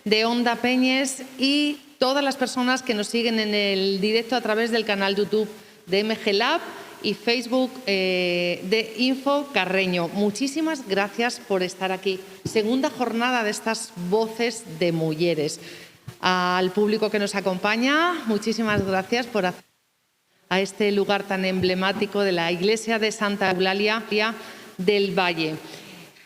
de Onda Peñes y todas las personas que nos siguen en el directo a través del canal YouTube de MG Lab y Facebook de Info Carreño. Muchísimas gracias por estar aquí. Segunda jornada de estas voces de mujeres. Al público que nos acompaña, muchísimas gracias por hacer a este lugar tan emblemático de la Iglesia de Santa Eulalia del Valle.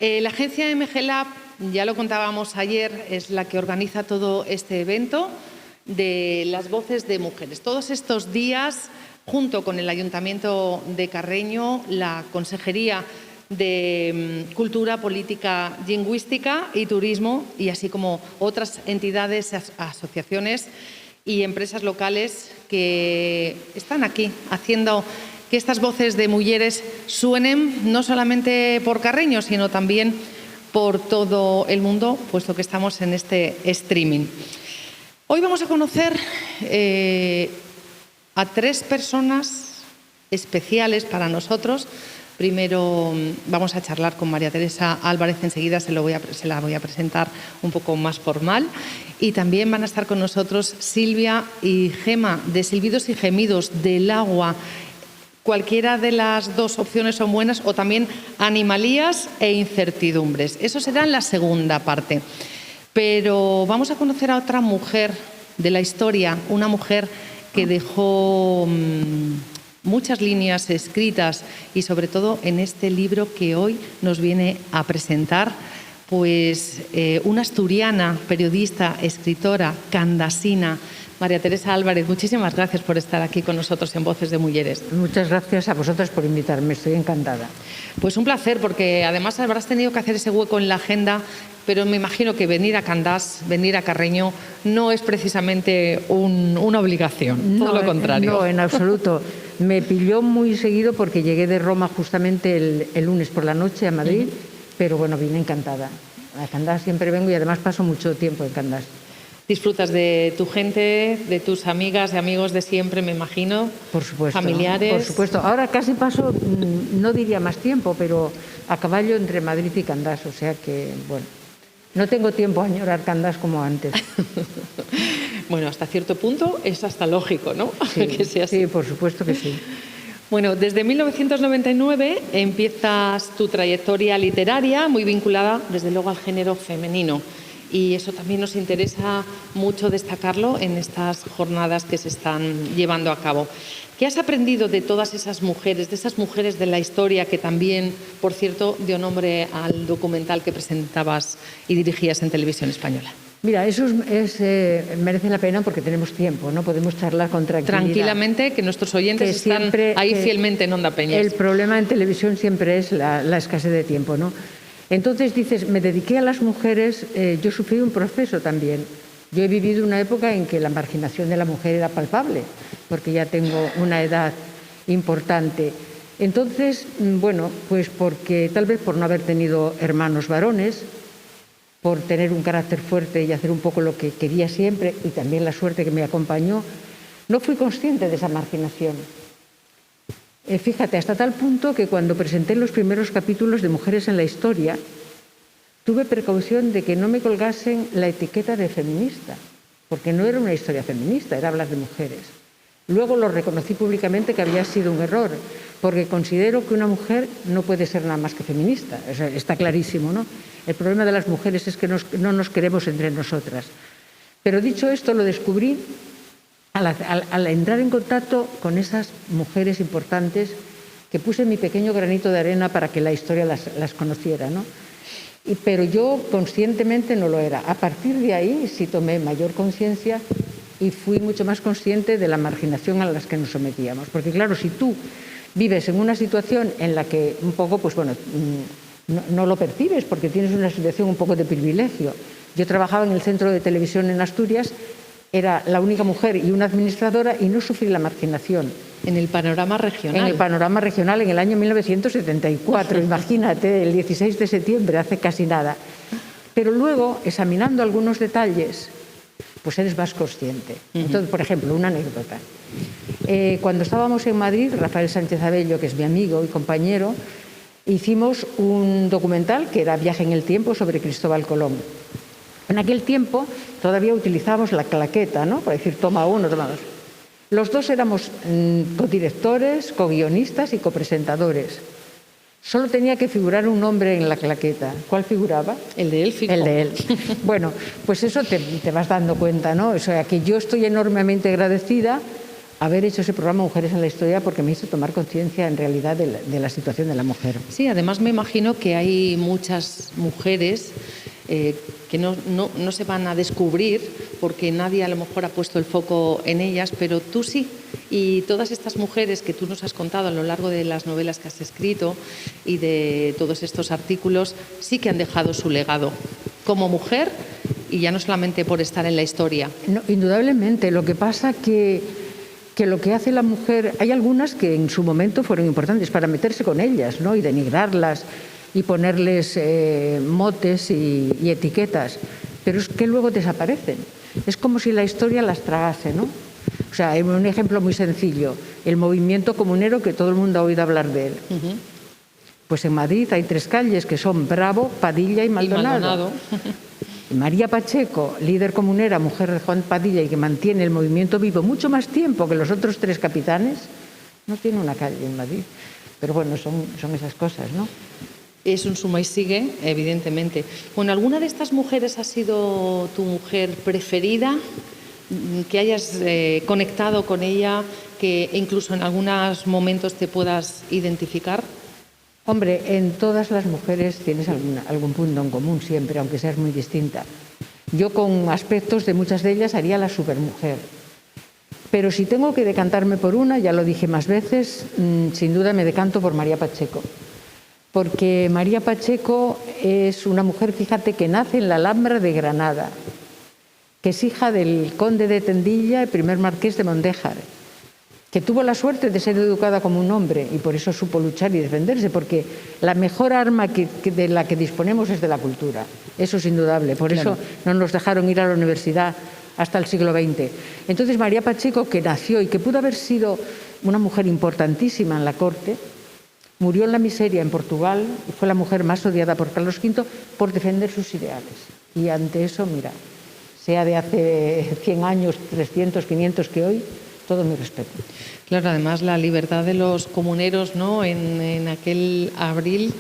La agencia MG Lab, ya lo contábamos ayer, es la que organiza todo este evento de las voces de mujeres. Todos estos días, junto con el Ayuntamiento de Carreño, la Consejería de Cultura, Política Lingüística y Turismo, y así como otras entidades, asociaciones y empresas locales que están aquí haciendo que estas voces de mujeres suenen no solamente por Carreño, sino también por todo el mundo, puesto que estamos en este streaming. Hoy vamos a conocer a tres personas especiales para nosotros. Primero vamos a charlar con María Teresa Álvarez, enseguida se la voy a presentar un poco más formal. Y también van a estar con nosotros Silvia y Gema, de Silbidos y Gemidos del Agua. Cualquiera de las dos opciones son buenas, o también Animalías e Incertidumbres. Eso será en la segunda parte. Pero vamos a conocer a otra mujer de la historia, una mujer que dejó muchas líneas escritas y sobre todo en este libro que hoy nos viene a presentar, pues una asturiana, periodista, escritora, candasina, María Teresa Álvarez. Muchísimas gracias por estar aquí con nosotros en Voces de Mujeres. Muchas gracias a vosotras por invitarme, estoy encantada. Pues un placer, porque además habrás tenido que hacer ese hueco en la agenda, pero me imagino que venir a Candás, venir a Carreño, no es precisamente una obligación, todo lo contrario. No, en absoluto. Me pilló muy seguido porque llegué de Roma justamente el lunes por la noche a Madrid, pero bueno, vine encantada. A Candás siempre vengo y además paso mucho tiempo en Candás. Disfrutas de tu gente, de tus amigas y amigos de siempre, me imagino. Por supuesto. Familiares. Por supuesto. Ahora casi paso, no diría más tiempo, pero a caballo entre Madrid y Candás. O sea que, bueno, no tengo tiempo a añorar Candás como antes. Bueno, hasta cierto punto es hasta lógico, ¿no? Sí, que sea así. Sí, por supuesto que sí. Bueno, desde 1999 empiezas tu trayectoria literaria, muy vinculada, desde luego, al género femenino. Y eso también nos interesa mucho destacarlo en estas jornadas que se están llevando a cabo. ¿Qué has aprendido de todas esas mujeres, de esas mujeres de la historia que también, por cierto, dio nombre al documental que presentabas y dirigías en Televisión Española? Mira, eso merece la pena porque tenemos tiempo, ¿no? Podemos charlar con tranquilidad. Tranquilamente, que nuestros oyentes están ahí fielmente en Onda Peñes. El problema en televisión siempre es la escasez de tiempo, ¿no? Entonces dices, me dediqué a las mujeres, yo sufrí un proceso también. Yo he vivido una época en que la marginación de la mujer era palpable, porque ya tengo una edad importante. Entonces, bueno, pues porque tal vez por no haber tenido hermanos varones, por tener un carácter fuerte y hacer un poco lo que quería siempre, y también la suerte que me acompañó, no fui consciente de esa marginación. Fíjate, hasta tal punto que cuando presenté los primeros capítulos de Mujeres en la Historia, tuve precaución de que no me colgasen la etiqueta de feminista, porque no era una historia feminista, era hablar de mujeres. Luego lo reconocí públicamente que había sido un error, porque considero que una mujer no puede ser nada más que feminista, o sea, está clarísimo, ¿no? El problema de las mujeres es que no nos queremos entre nosotras. Pero dicho esto, lo descubrí al entrar en contacto con esas mujeres importantes que puse mi pequeño granito de arena para que la historia las conociera, ¿no? Pero yo conscientemente no lo era. A partir de ahí sí tomé mayor conciencia y fui mucho más consciente de la marginación a la que nos sometíamos. Porque claro, si tú vives en una situación en la que un poco, pues bueno, no lo percibes porque tienes una situación un poco de privilegio. Yo trabajaba en el Centro de Televisión en Asturias, era la única mujer y una administradora y no sufrí la marginación. En el panorama regional. En el panorama regional en el año 1974, imagínate, el 16 de septiembre, hace casi nada. Pero luego, examinando algunos detalles, pues eres más consciente. Entonces, por ejemplo, una anécdota. Cuando estábamos en Madrid, Rafael Sánchez Abello, que es mi amigo y compañero, hicimos un documental que era Viaje en el tiempo sobre Cristóbal Colón. En aquel tiempo todavía utilizábamos la claqueta, ¿no? Para decir toma uno, toma dos. Los dos éramos codirectores, coguionistas y copresentadores. Solo tenía que figurar un nombre en la claqueta. ¿Cuál figuraba? El de él, fijo. El de él. Bueno, pues eso te vas dando cuenta, ¿no? O sea, que yo estoy enormemente agradecida haber hecho ese programa Mujeres en la Historia, porque me hizo tomar conciencia en realidad de la situación de la mujer. Sí, además me imagino que hay muchas mujeres que no se van a descubrir porque nadie a lo mejor ha puesto el foco en ellas, pero tú sí. Y todas estas mujeres que tú nos has contado a lo largo de las novelas que has escrito y de todos estos artículos, sí que han dejado su legado como mujer, y ya no solamente por estar en la historia. No, indudablemente. Lo que pasa que lo que hace la mujer, hay algunas que en su momento fueron importantes para meterse con ellas, ¿no? Y denigrarlas y ponerles motes y etiquetas, pero es que luego desaparecen. Es como si la historia las tragase, ¿no? O sea, hay un ejemplo muy sencillo, el movimiento comunero, que todo el mundo ha oído hablar de él. Uh-huh. Pues en Madrid hay 3 calles que son Bravo, Padilla y Maldonado. María Pacheco, líder comunera, mujer de Juan Padilla y que mantiene el movimiento vivo mucho más tiempo que los otros 3 capitanes, no tiene una calle en Madrid. Pero bueno, son esas cosas, ¿no? Es un suma y sigue, evidentemente. Bueno, ¿alguna de estas mujeres ha sido tu mujer preferida? Que hayas conectado con ella, que incluso en algunos momentos te puedas identificar. Hombre, en todas las mujeres tienes algún punto en común siempre, aunque seas muy distinta. Yo con aspectos de muchas de ellas haría la supermujer. Pero si tengo que decantarme por una, ya lo dije más veces, sin duda me decanto por María Pacheco. Porque María Pacheco es una mujer, fíjate, que nace en la Alhambra de Granada, que es hija del conde de Tendilla, el primer marqués de Mondéjar, que tuvo la suerte de ser educada como un hombre y por eso supo luchar y defenderse, porque la mejor arma de la que disponemos es de la cultura. Eso es indudable. Por eso no nos dejaron ir a la universidad hasta el siglo XX. Entonces María Pacheco, que nació y que pudo haber sido una mujer importantísima en la corte, murió en la miseria en Portugal y fue la mujer más odiada por Carlos V por defender sus ideales. Y ante eso, mira, sea de hace 100 años, 300, 500 que hoy, todo mi respeto. Claro, además la libertad de los comuneros, ¿no? En aquel abril,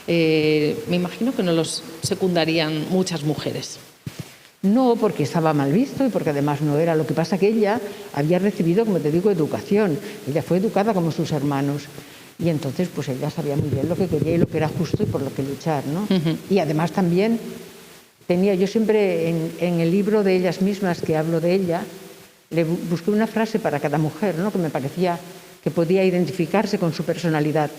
me imagino que no los secundarían muchas mujeres. No, porque estaba mal visto y porque además no era. Lo que pasa que ella había recibido, como te digo, educación. Ella fue educada como sus hermanos. Y entonces, pues ella sabía muy bien lo que quería y lo que era justo y por lo que luchar, ¿no? Uh-huh. Y además también yo siempre en el libro de ellas mismas que hablo de ella, le busqué una frase para cada mujer, ¿no? Que me parecía que podía identificarse con su personalidad.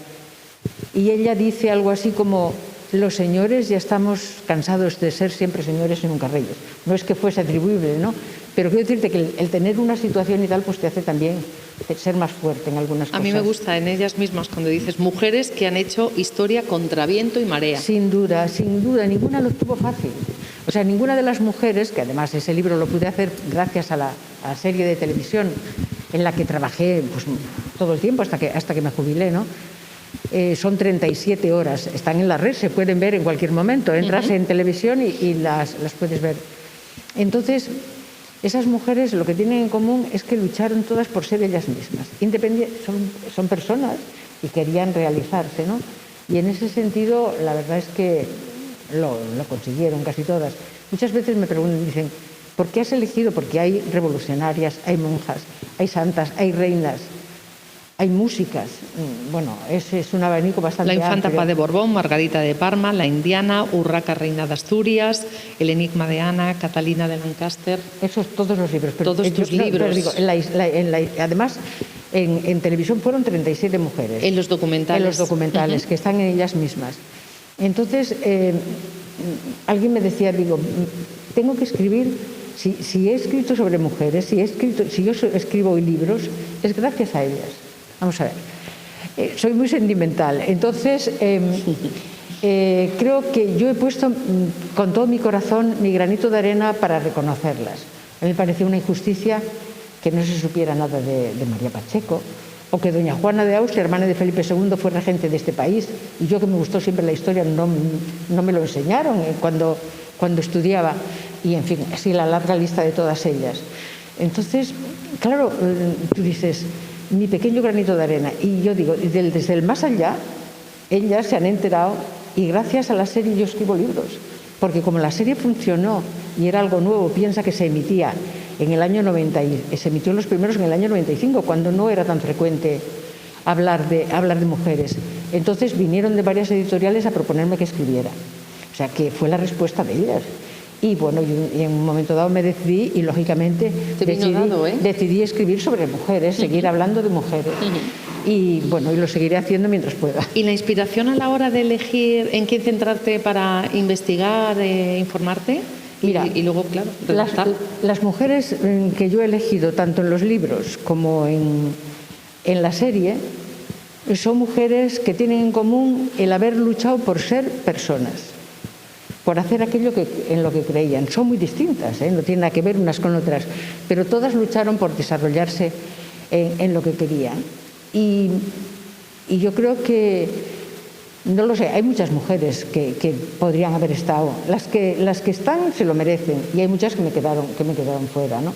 Y ella dice algo así como: los señores ya estamos cansados de ser siempre señores y nunca reyes. No es que fuese atribuible, ¿no? Pero quiero decirte que el tener una situación y tal, pues te hace también ser más fuerte en algunas cosas. A mí me gusta en ellas mismas cuando dices mujeres que han hecho historia contra viento y marea. Sin duda, ninguna lo tuvo fácil. O sea, ninguna de las mujeres, que además ese libro lo pude hacer gracias a la serie de televisión en la que trabajé pues, todo el tiempo hasta que me jubilé, ¿no? Son 37 horas, están en la red, se pueden ver en cualquier momento. Entras en televisión y las puedes ver. Entonces, esas mujeres lo que tienen en común es que lucharon todas por ser ellas mismas. Son personas y querían realizarse, ¿no? Y en ese sentido, la verdad es que lo consiguieron casi todas. Muchas veces me preguntan, dicen, ¿por qué has elegido? Porque hay revolucionarias, hay monjas, hay santas, hay reinas, hay músicas. Bueno, es un abanico bastante amplio. La infanta Paz de Borbón, Margarita de Parma, la indiana, Urraca, reina de Asturias, el enigma de Ana, Catalina de Lancaster. Esos todos los libros. Todos tus libros. Digo, además, en televisión fueron 37 mujeres. En los documentales. En los documentales, que están en ellas mismas. Entonces, alguien me decía, digo, tengo que escribir, si he escrito sobre mujeres, si yo escribo hoy libros, es gracias a ellas. Vamos a ver, soy muy sentimental, entonces creo que yo he puesto con todo mi corazón mi granito de arena para reconocerlas. A mí me pareció una injusticia que no se supiera nada de María Pacheco, o que doña Juana de Austria, hermana de Felipe II, fue regente de este país, y yo, que me gustó siempre la historia, no me lo enseñaron. Cuando cuando estudiaba, y en fin, así la larga lista de todas ellas. Entonces, claro, tú dices, mi pequeño granito de arena, y yo digo, desde el más allá, ellas se han enterado, y gracias a la serie yo escribo libros, porque como la serie funcionó y era algo nuevo, piensa que se emitía en el año 90, y se emitió los primeros en el año 95, cuando no era tan frecuente hablar de mujeres. Entonces vinieron de varias editoriales a proponerme que escribiera. O sea, que fue la respuesta de ellas. Y bueno, y en un momento dado me decidí y lógicamente decidí escribir sobre mujeres, seguir hablando de mujeres. Y bueno, y lo seguiré haciendo mientras pueda. ¿Y la inspiración a la hora de elegir en quién centrarte para investigar, informarte? Mira, y luego, claro, las mujeres que yo he elegido, tanto en los libros como en la serie, son mujeres que tienen en común el haber luchado por ser personas, por hacer aquello en lo que creían. Son muy distintas, no tienen nada que ver unas con otras, pero todas lucharon por desarrollarse en lo que querían. Y yo creo que, no lo sé, hay muchas mujeres que podrían haber estado. Las que están se lo merecen, y hay muchas que me quedaron fuera, ¿no?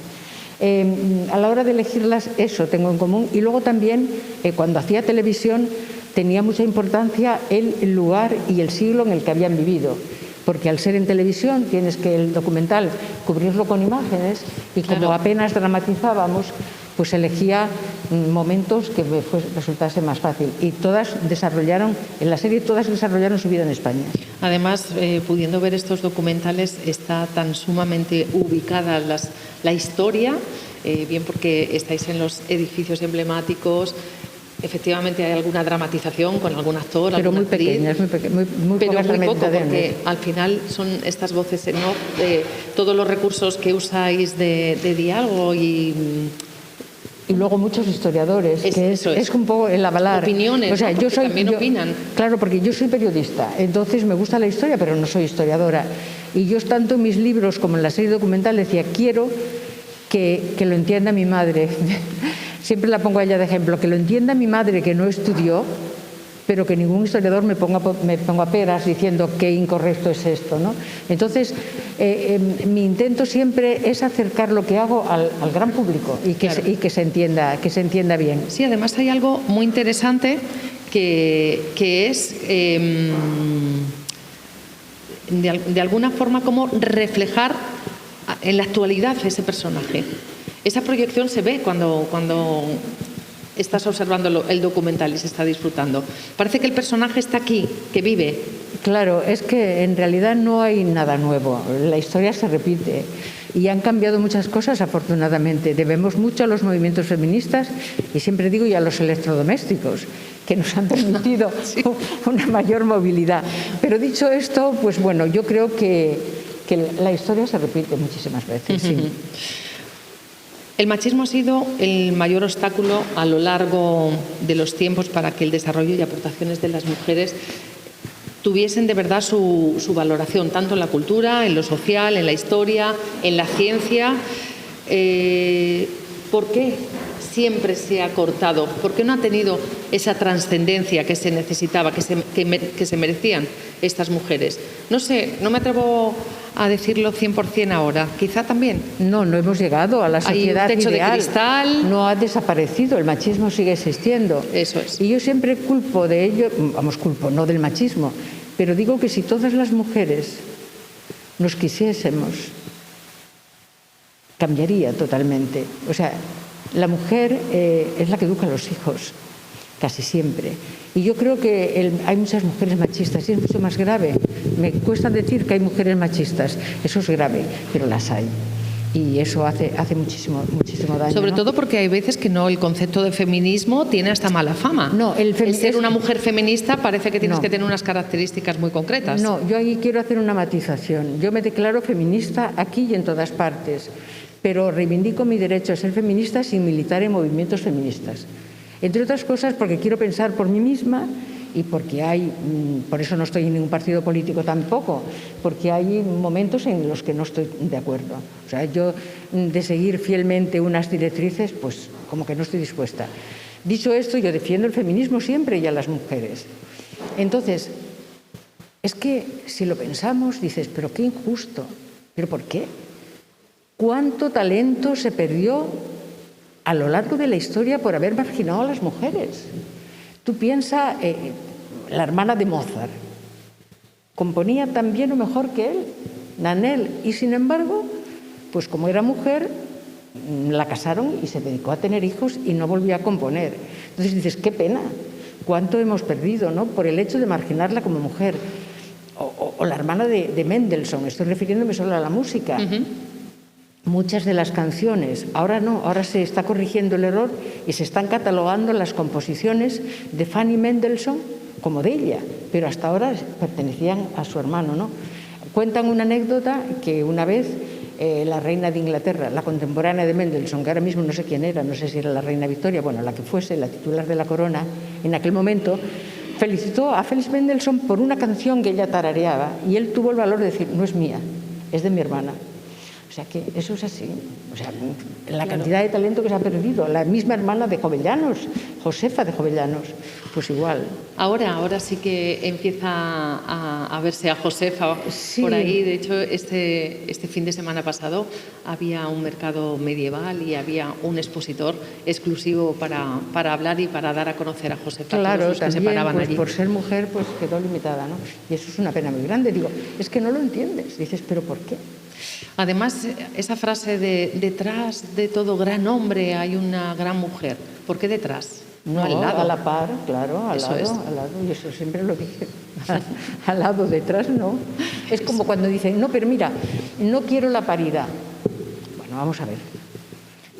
A la hora de elegirlas, eso tengo en común. Y luego también, cuando hacía televisión, tenía mucha importancia el lugar y el siglo en el que habían vivido. Porque al ser en televisión tienes que el documental cubrirlo con imágenes, y como apenas dramatizábamos, pues elegía momentos que me resultase más fácil. Y en la serie todas desarrollaron su vida en España. Además, pudiendo ver estos documentales, está tan sumamente ubicada la historia, bien porque estáis en los edificios emblemáticos. Efectivamente hay alguna dramatización con algún actor, pero muy actriz, pequeñas, muy pero pocas, muy poco, porque al final son estas voces en off, todos los recursos que usáis de diálogo y luego muchos historiadores, que es un poco el avalar. Opiniones, o sea, ¿no? También opinan. Claro, porque yo soy periodista, entonces me gusta la historia, pero no soy historiadora. Y yo, tanto en mis libros como en la serie documental, decía, quiero que lo entienda mi madre. Siempre la pongo a ella de ejemplo, que lo entienda mi madre, que no estudió, pero que ningún historiador me ponga peras diciendo qué incorrecto es esto, ¿no? Entonces, mi intento siempre es acercar lo que hago al gran público y que se entienda bien. Sí, además hay algo muy interesante que es de alguna forma como reflejar en la actualidad ese personaje. Esa proyección se ve cuando estás observando el documental y se está disfrutando. Parece que el personaje está aquí, que vive. Claro, es que en realidad no hay nada nuevo. La historia se repite y han cambiado muchas cosas, afortunadamente. Debemos mucho a los movimientos feministas y siempre digo, y a los electrodomésticos, que nos han permitido una mayor movilidad. Pero dicho esto, pues bueno, yo creo que la historia se repite muchísimas veces. Sí. El machismo ha sido el mayor obstáculo a lo largo de los tiempos para que el desarrollo y aportaciones de las mujeres tuviesen de verdad su valoración, tanto en la cultura, en lo social, en la historia, en la ciencia. ¿Por qué siempre se ha cortado? ¿Por qué no ha tenido esa trascendencia que se necesitaba, que se merecían estas mujeres? No sé, no me atrevo a decirlo 100% ahora, quizá también. No hemos llegado a la sociedad Hay un techo ideal. De cristal. No ha desaparecido, el machismo sigue existiendo. Eso es. Y yo siempre culpo de ello, culpo no del machismo, pero digo que si todas las mujeres nos quisiésemos, cambiaría totalmente. O sea, la mujer es la que educa a los hijos, casi siempre. Y yo creo que hay muchas mujeres machistas y es mucho más grave. Me cuesta decir que hay mujeres machistas, eso es grave, pero las hay. Y eso hace muchísimo daño. Sobre todo porque hay veces que el concepto de feminismo tiene hasta mala fama. No, el ser una mujer feminista parece que tienes que tener unas características muy concretas. No, yo ahí quiero hacer una matización. Yo me declaro feminista aquí y en todas partes, pero reivindico mi derecho a ser feminista sin militar en movimientos feministas. Entre otras cosas porque quiero pensar por mí misma y porque por eso no estoy en ningún partido político tampoco, porque hay momentos en los que no estoy de acuerdo. O sea, yo de seguir fielmente unas directrices, pues como que no estoy dispuesta. Dicho esto, yo defiendo el feminismo siempre y a las mujeres. Entonces, Es que si lo pensamos, dices, pero qué injusto. ¿Pero por qué? ¿Cuánto talento se perdió a lo largo de la historia por haber marginado a las mujeres? Tú piensas, la hermana de Mozart, componía tan bien o mejor que él, Nanel, y sin embargo, pues como era mujer, la casaron y se dedicó a tener hijos y no volvió a componer. Entonces dices, qué pena, cuánto hemos perdido, ¿no?, por el hecho de marginarla como mujer. O la hermana de Mendelssohn, estoy refiriéndome solo a la música. Muchas de las canciones, ahora no, ahora se está corrigiendo el error y se están catalogando las composiciones de Fanny Mendelssohn como de ella, pero hasta ahora pertenecían a su hermano, ¿no? Cuentan una anécdota que una vez la reina de Inglaterra, la contemporánea de Mendelssohn, que ahora mismo no sé quién era, no sé si era la reina Victoria, bueno, la que fuese, la titular de la corona, en aquel momento, felicitó a Félix Mendelssohn por una canción que ella tarareaba y él tuvo el valor de decir, no es mía, es de mi hermana. O sea que eso es así. O sea, la cantidad de talento que se ha perdido. La misma hermana de Jovellanos, Josefa de Jovellanos, pues igual. Ahora sí que empieza a verse a Josefa por ahí. De hecho, este fin de semana pasado había un mercado medieval y había un expositor exclusivo para hablar y para dar a conocer a Josefa. Claro, todos los que también, se paraban pues, allí. por ser mujer, pues quedó limitada, ¿no? Y eso es una pena muy grande. Digo, es que no lo entiendes. Dices, ¿pero por qué? Además, esa frase de detrás de todo gran hombre hay una gran mujer. ¿Por qué detrás? No, al lado. A la par, claro, al lado. Y eso siempre lo dije. Al lado, detrás, no. Es como cuando dicen, no, pero mira, no quiero la paridad. Bueno, vamos a ver.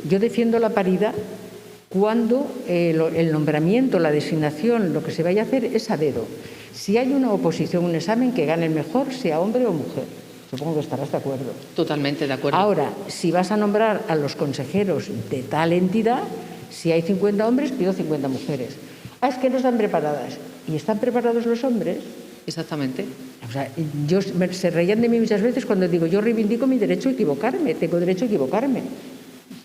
Yo defiendo la paridad cuando el nombramiento, la designación, lo que se vaya a hacer es a dedo. Si hay una oposición, un examen, que gane el mejor, sea hombre o mujer. Supongo que estarás de acuerdo. Totalmente de acuerdo. Ahora, si vas a nombrar a los consejeros de tal entidad, si hay 50 hombres, pido 50 mujeres. Ah, es que no están preparadas. ¿Y están preparados los hombres? Exactamente. O sea, se reían de mí muchas veces cuando digo, yo reivindico mi derecho a equivocarme, tengo derecho a equivocarme.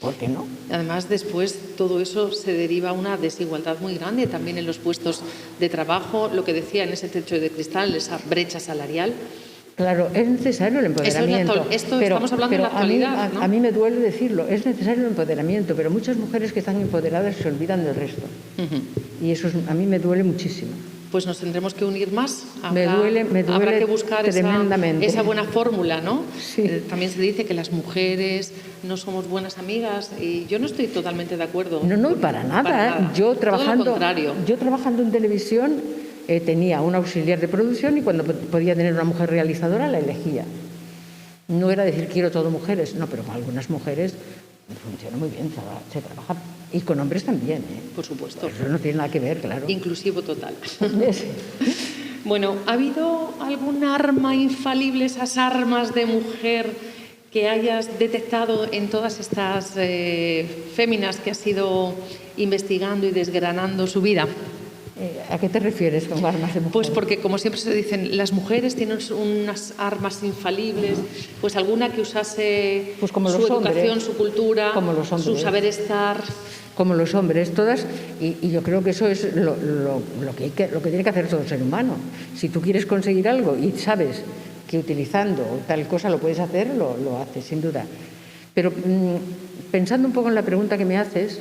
¿Por qué no? Además, después todo eso se deriva a una desigualdad muy grande también en los puestos de trabajo, lo que decía en ese techo de cristal, esa brecha salarial. Claro, es necesario el empoderamiento. Estamos hablando de la actualidad, ¿no? A mí me duele decirlo, es necesario el empoderamiento, pero muchas mujeres que están empoderadas se olvidan del resto. Y eso a mí me duele muchísimo. Pues nos tendremos que unir más. Me duele habrá que buscar tremendamente esa buena fórmula, ¿no? Sí. También se dice que las mujeres no somos buenas amigas y yo no estoy totalmente de acuerdo. No, para nada. Todo lo contrario. Yo trabajando en televisión tenía un auxiliar de producción y cuando podía tener una mujer realizadora la elegía. No era decir quiero todo mujeres, no, pero con algunas mujeres funciona muy bien, se trabaja. Y con hombres también, ¿eh? Por supuesto. Eso no tiene nada que ver, claro. Inclusivo total. Bueno, ¿ha habido algún arma infalible, esas armas de mujer que hayas detectado en todas estas féminas que has ido investigando y desgranando su vida? ¿A qué te refieres con armas de mujer? Pues porque, como siempre se dicen, las mujeres tienen unas armas infalibles, pues alguna que usase pues como su educación, su cultura, su saber estar. Como los hombres, todas, y yo creo que eso es lo que tiene que hacer todo ser humano. Si tú quieres conseguir algo y sabes que utilizando tal cosa lo puedes hacer, lo haces, sin duda. Pero pensando un poco en la pregunta que me haces,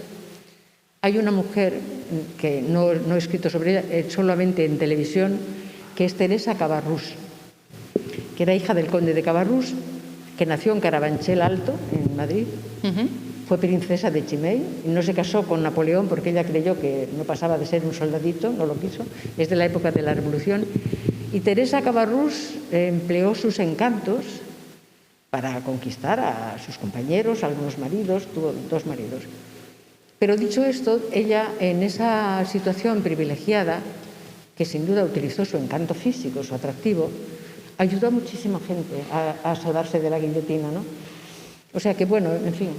hay una mujer que no he escrito sobre ella, solamente en televisión, que es Teresa Cabarrús, que era hija del conde de Cabarrús, que nació en Carabanchel Alto, en Madrid. Fue princesa de Chimay y no se casó con Napoleón porque ella creyó que no pasaba de ser un soldadito, no lo quiso. Es de la época de la Revolución. Y Teresa Cabarrús empleó sus encantos para conquistar a sus compañeros, a algunos maridos, tuvo 2 maridos. Pero dicho esto, ella en esa situación privilegiada, que sin duda utilizó su encanto físico, su atractivo, ayudó a muchísima gente a salvarse de la guillotina, ¿no? O sea que, bueno, en fin.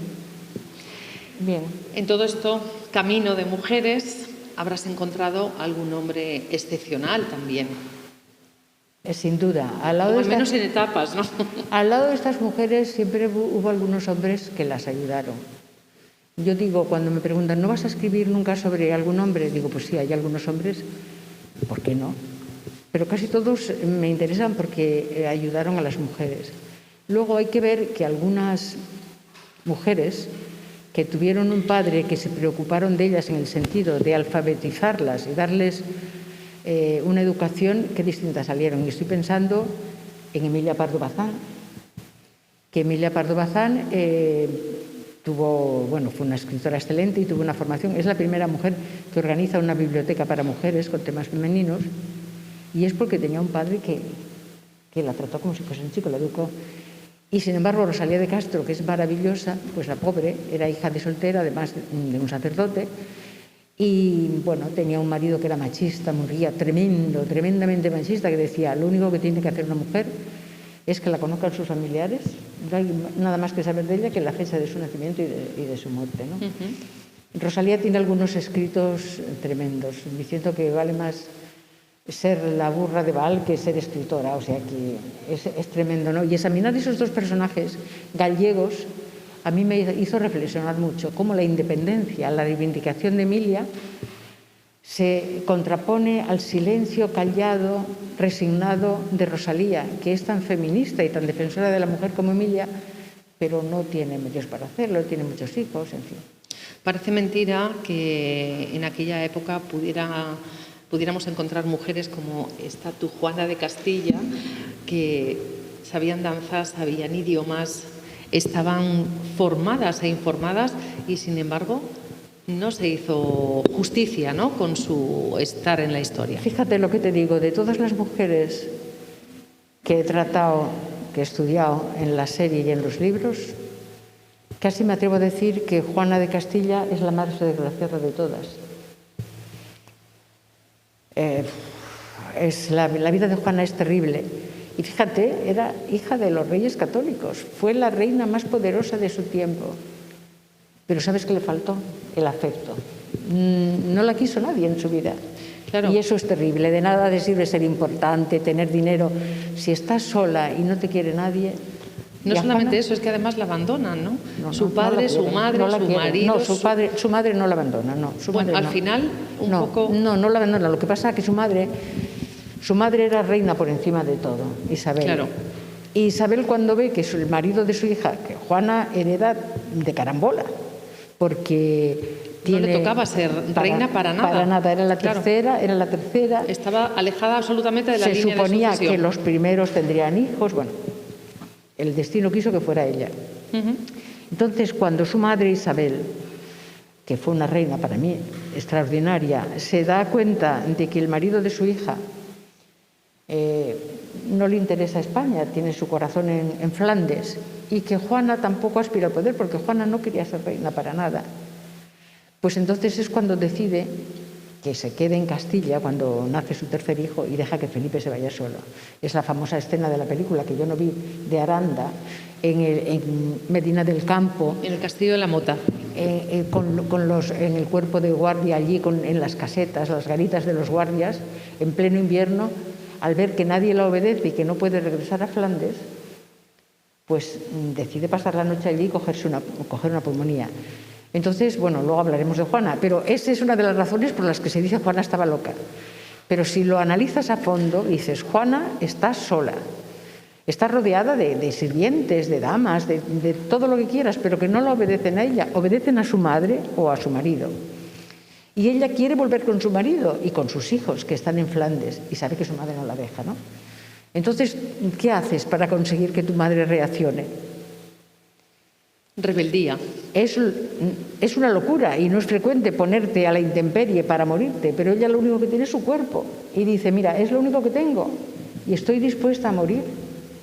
Bien. En todo esto, camino de mujeres, habrás encontrado algún hombre excepcional también. Sin duda. Al menos en etapas, ¿no? Al lado de estas mujeres siempre hubo algunos hombres que las ayudaron. Yo digo, cuando me preguntan, ¿no vas a escribir nunca sobre algún hombre? Digo, pues sí, hay algunos hombres, ¿por qué no? pero casi todos me interesan porque ayudaron a las mujeres. Luego hay que ver que algunas mujeres que tuvieron un padre que se preocuparon de ellas en el sentido de alfabetizarlas y darles una educación, qué distintas salieron. Y estoy pensando en Emilia Pardo Bazán, que Emilia Pardo Bazán fue una escritora excelente y tuvo una formación. Es la primera mujer que organiza una biblioteca para mujeres con temas femeninos, y es porque tenía un padre que la trató como si fuese un chico, la educó. Y sin embargo, Rosalía de Castro, que es maravillosa, pues la pobre era hija de soltera, además de un sacerdote, y bueno, tenía un marido que era machista, moría tremendamente machista, que decía, lo único que tiene que hacer una mujer es que la conozcan sus familiares, no hay nada más que saber de ella que la fecha de su nacimiento y de su muerte, ¿no? Rosalía tiene algunos escritos tremendos, diciendo que vale más ser la burra de Baal que ser escritora, o sea que es tremendo, ¿no? Y examinar esos dos personajes gallegos a mí me hizo reflexionar mucho cómo la independencia, la reivindicación de Emilia se contrapone al silencio callado, resignado de Rosalía, que es tan feminista y tan defensora de la mujer como Emilia, pero no tiene medios para hacerlo, tiene muchos hijos, en fin. Parece mentira que en aquella época pudiéramos encontrar mujeres como esta tu Juana de Castilla, que sabían danzas, sabían idiomas, estaban formadas e informadas y sin embargo no se hizo justicia, ¿no?, con su estar en la historia. Fíjate lo que te digo, de todas las mujeres que he tratado, que he estudiado en la serie y en los libros, casi me atrevo a decir que Juana de Castilla es la más desgraciada de todas. La vida de Juana es terrible. Y fíjate, era hija de los reyes católicos, fue la reina más poderosa de su tiempo. Pero ¿sabes qué le faltó? El afecto. No la quiso nadie en su vida. Claro. Y eso es terrible. De nada te sirve ser importante, tener dinero. Si estás sola y no te quiere nadie... No solamente eso, es que además la abandonan, ¿no? Su padre, su madre, su marido... No, su madre no la abandona, no. Bueno, al final, un poco... No la abandona. Lo que pasa es que su madre era reina por encima de todo, Isabel. Claro. Y Isabel, cuando ve que el marido de su hija, que Juana hereda de carambola, porque... No le tocaba ser reina para nada. Para nada, era la tercera. Estaba alejada absolutamente de la línea de sucesión. Se suponía que los primeros tendrían hijos, bueno, el destino quiso que fuera ella. Entonces, cuando su madre Isabel, que fue una reina para mí extraordinaria, se da cuenta de que el marido de su hija no le interesa España, tiene su corazón en Flandes, y que Juana tampoco aspira al poder, porque Juana no quería ser reina para nada, pues entonces es cuando decide que se quede en Castilla cuando nace su tercer hijo y deja que Felipe se vaya solo. Es la famosa escena de la película que yo no vi, de Aranda, en Medina del Campo. En el Castillo de la Mota. En el cuerpo de guardia allí, en las casetas, las garitas de los guardias, en pleno invierno, al ver que nadie la obedece y que no puede regresar a Flandes, pues decide pasar la noche allí y coger una pulmonía. Entonces, bueno, luego hablaremos de Juana, pero esa es una de las razones por las que se dice Juana estaba loca. Pero si lo analizas a fondo, dices, Juana está sola, está rodeada de sirvientes, de damas, de todo lo que quieras, pero que no la obedecen a ella, obedecen a su madre o a su marido. Y ella quiere volver con su marido y con sus hijos, que están en Flandes, y sabe que su madre no la deja, ¿no? Entonces, ¿qué haces para conseguir que tu madre reaccione? Rebeldía. Es una locura y no es frecuente ponerte a la intemperie para morirte, pero ella lo único que tiene es su cuerpo y dice, mira, es lo único que tengo y estoy dispuesta a morir,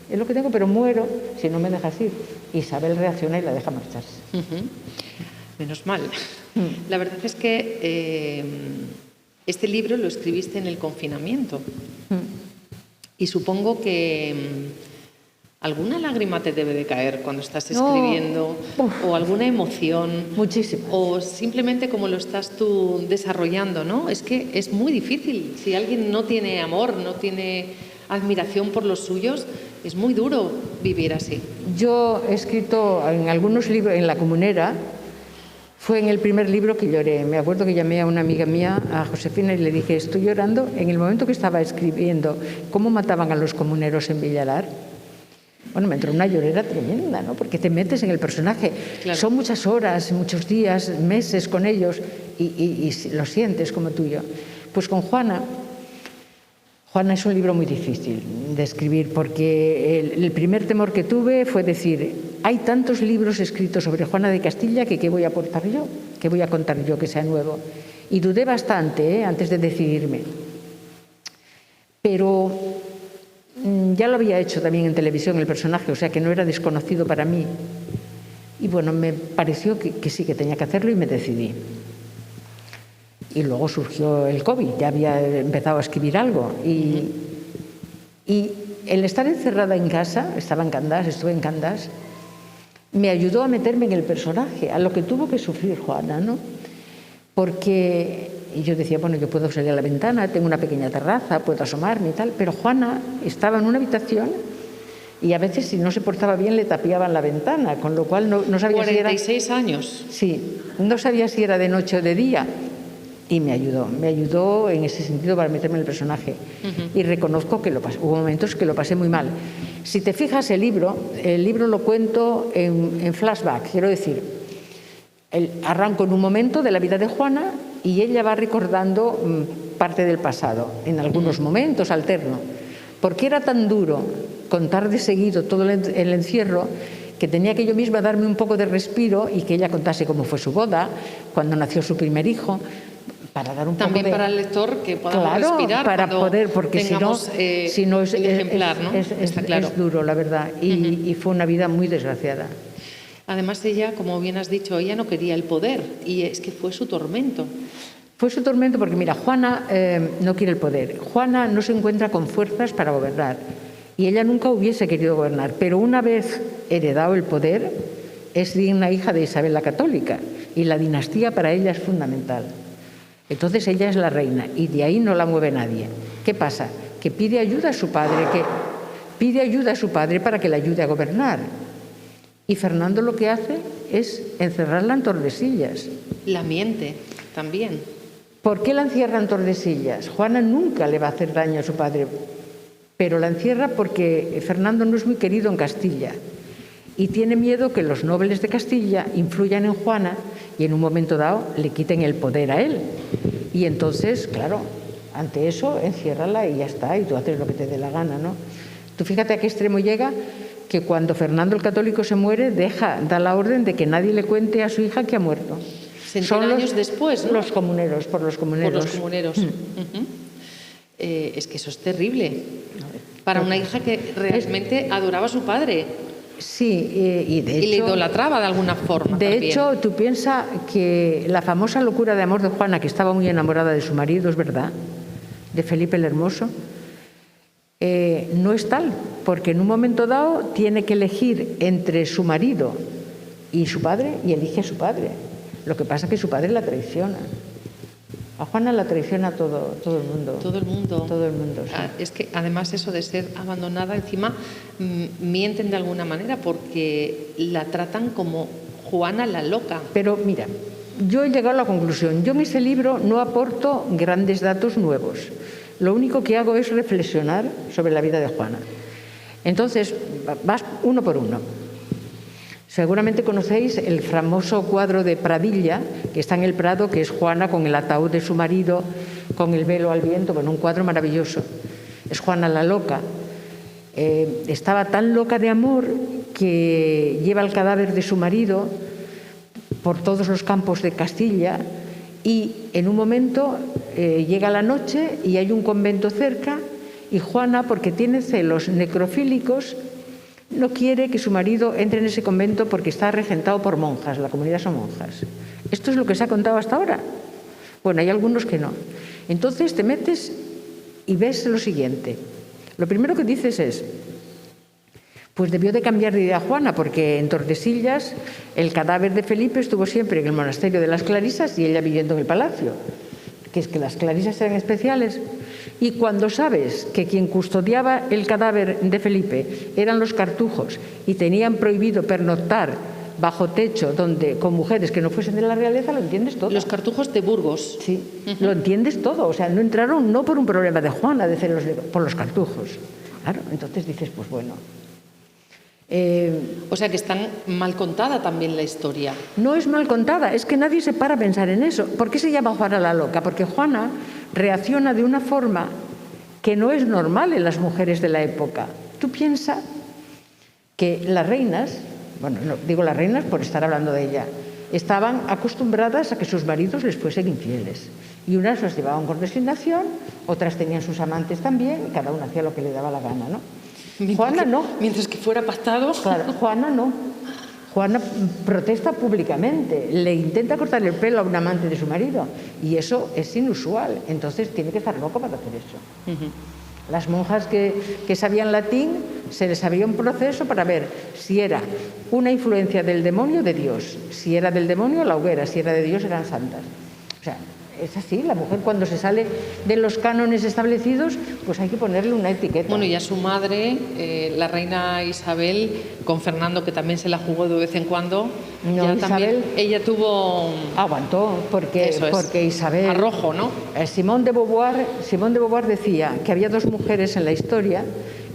es lo que tengo, pero muero si no me dejas ir. Isabel reacciona y la deja marcharse. Menos mal. La verdad es que este libro lo escribiste en el confinamiento y supongo que... ¿alguna lágrima te debe de caer cuando estás escribiendo? ¿O alguna emoción? Muchísimas. ¿O simplemente como lo estás tú desarrollando, ¿no? Es que es muy difícil. Si alguien no tiene amor, no tiene admiración por los suyos, es muy duro vivir así. Yo he escrito en algunos libros, en La Comunera, Fue en el primer libro que lloré. Me acuerdo que llamé a una amiga mía, a Josefina, y le dije, estoy llorando en el momento que estaba escribiendo cómo mataban a los comuneros en Villalar. Bueno, me entró una llorera tremenda, ¿no? Porque te metes en el personaje. Claro. Son muchas horas, muchos días, meses con ellos y lo sientes como tuyo. Pues con Juana es un libro muy difícil de escribir porque el primer temor que tuve fue decir, hay tantos libros escritos sobre Juana de Castilla que ¿qué voy a aportar yo? ¿Qué voy a contar yo que sea nuevo? Y dudé bastante antes de decidirme. Pero ya lo había hecho también en televisión el personaje, o sea que no era desconocido para mí. Y bueno, me pareció que sí, que tenía que hacerlo y me decidí. Y luego surgió el COVID, ya había empezado a escribir algo. Y el estar encerrada en casa, estuve en Candás, me ayudó a meterme en el personaje, a lo que tuvo que sufrir Juana, ¿no? Porque yo decía, bueno, yo puedo salir a la ventana, tengo una pequeña terraza, puedo asomarme y tal, pero Juana estaba en una habitación y a veces si no se portaba bien le tapiaban la ventana, con lo cual no sabía 46 años. Sí, no sabía si era de noche o de día. Y me ayudó en ese sentido para meterme en el personaje. Y reconozco que hubo momentos que lo pasé muy mal. Si te fijas el libro lo cuento en flashback, quiero decir, arranco en un momento de la vida de Juana y ella va recordando parte del pasado, en algunos momentos alterno, porque era tan duro contar de seguido todo el encierro que tenía que yo misma darme un poco de respiro y que ella contase cómo fue su boda, cuando nació su primer hijo, para dar un también poco para el lector que podamos respirar para poder, porque tengamos, si no es, el ejemplar, ¿no? Está claro. Es duro, la verdad, y fue una vida muy desgraciada. Además ella, como bien has dicho, ella no quería el poder y es que fue su tormento. Fue su tormento porque, mira, Juana no quiere el poder. Juana no se encuentra con fuerzas para gobernar y ella nunca hubiese querido gobernar, pero una vez heredado el poder, es digna hija de Isabel la Católica y la dinastía para ella es fundamental. Entonces ella es la reina y de ahí no la mueve nadie. ¿Qué pasa? Que pide ayuda a su padre, para que le ayude a gobernar. Y Fernando lo que hace es encerrarla en Tordesillas. La miente también. ¿Por qué la encierra en Tordesillas? Juana nunca le va a hacer daño a su padre, pero la encierra porque Fernando no es muy querido en Castilla y tiene miedo que los nobles de Castilla influyan en Juana y en un momento dado le quiten el poder a él. Y entonces, claro, ante eso, enciérrala y ya está, y tú haces lo que te dé la gana, ¿no? Tú fíjate a qué extremo llega que cuando Fernando el Católico se muere, da la orden de que nadie le cuente a su hija que ha muerto. Son años después, ¿no? Los comuneros, por los comuneros. Por los comuneros. Es que eso es terrible. Para una hija que realmente adoraba a su padre. Sí, y de hecho... Y le idolatraba de alguna forma De también. hecho, tú piensas que la famosa locura de amor de Juana, que estaba muy enamorada de su marido, es verdad, de Felipe el Hermoso, no es tal, porque en un momento dado tiene que elegir entre su marido y su padre, y elige a su padre. Lo que pasa es que su padre la traiciona. A Juana la traiciona todo el mundo. Todo el mundo. Todo el mundo, sí. Es que además eso de ser abandonada, encima mienten de alguna manera porque la tratan como Juana la loca. Pero mira, yo he llegado a la conclusión. Yo en ese libro no aporto grandes datos nuevos. Lo único que hago es reflexionar sobre la vida de Juana. Entonces, vas uno por uno. Seguramente conocéis el famoso cuadro de Pradilla, que está en el Prado, que es Juana con el ataúd de su marido, con el velo al viento. Bueno, un cuadro maravilloso. Es Juana la loca. Estaba tan loca de amor que lleva el cadáver de su marido por todos los campos de Castilla y en un momento llega la noche y hay un convento cerca y Juana, porque tiene celos necrofílicos, no quiere que su marido entre en ese convento porque está regentado por monjas, la comunidad son monjas. Esto es lo que se ha contado hasta ahora. Bueno, hay algunos que no. Entonces te metes y ves lo siguiente. Lo primero que dices es, pues debió de cambiar de idea Juana, porque en Tordesillas el cadáver de Felipe estuvo siempre en el monasterio de las Clarisas y ella viviendo en el palacio. Que es que las Clarisas eran especiales. Y cuando sabes que quien custodiaba el cadáver de Felipe eran los cartujos y tenían prohibido pernoctar bajo techo, con mujeres que no fuesen de la realeza, lo entiendes todo. Los cartujos de Burgos. Sí, lo entiendes todo. O sea, no entraron no por un problema de Juana, de celos, por los cartujos. Claro, entonces dices, pues bueno. O sea que está mal contada también la historia. No es mal contada, es que nadie se para a pensar en eso. ¿Por qué se llama Juana la loca? Porque Juana reacciona de una forma que no es normal en las mujeres de la época. Tú piensas que las reinas, bueno, no digo las reinas por estar hablando de ella, estaban acostumbradas a que sus maridos les fuesen infieles. Y unas los llevaban con resignación, otras tenían sus amantes también, y cada una hacía lo que le daba la gana, ¿no? Juana no. Mientras que fuera pactado. Claro, Juana no. Juana protesta públicamente, le intenta cortar el pelo a un amante de su marido, y eso es inusual. Entonces tiene que estar loco para hacer eso. Las monjas que sabían latín, se les había un proceso para ver si era una influencia del demonio o de Dios. Si era del demonio, la hoguera; si era de Dios, eran santas. O sea, es así, la mujer cuando se sale de los cánones establecidos, pues hay que ponerle una etiqueta. Bueno, y a su madre, la reina Isabel, con Fernando, que también se la jugó de vez en cuando, no, ya Isabel también, ella tuvo... Aguantó, porque Isabel... Arrojo, ¿no? Simone de Beauvoir decía que había dos mujeres en la historia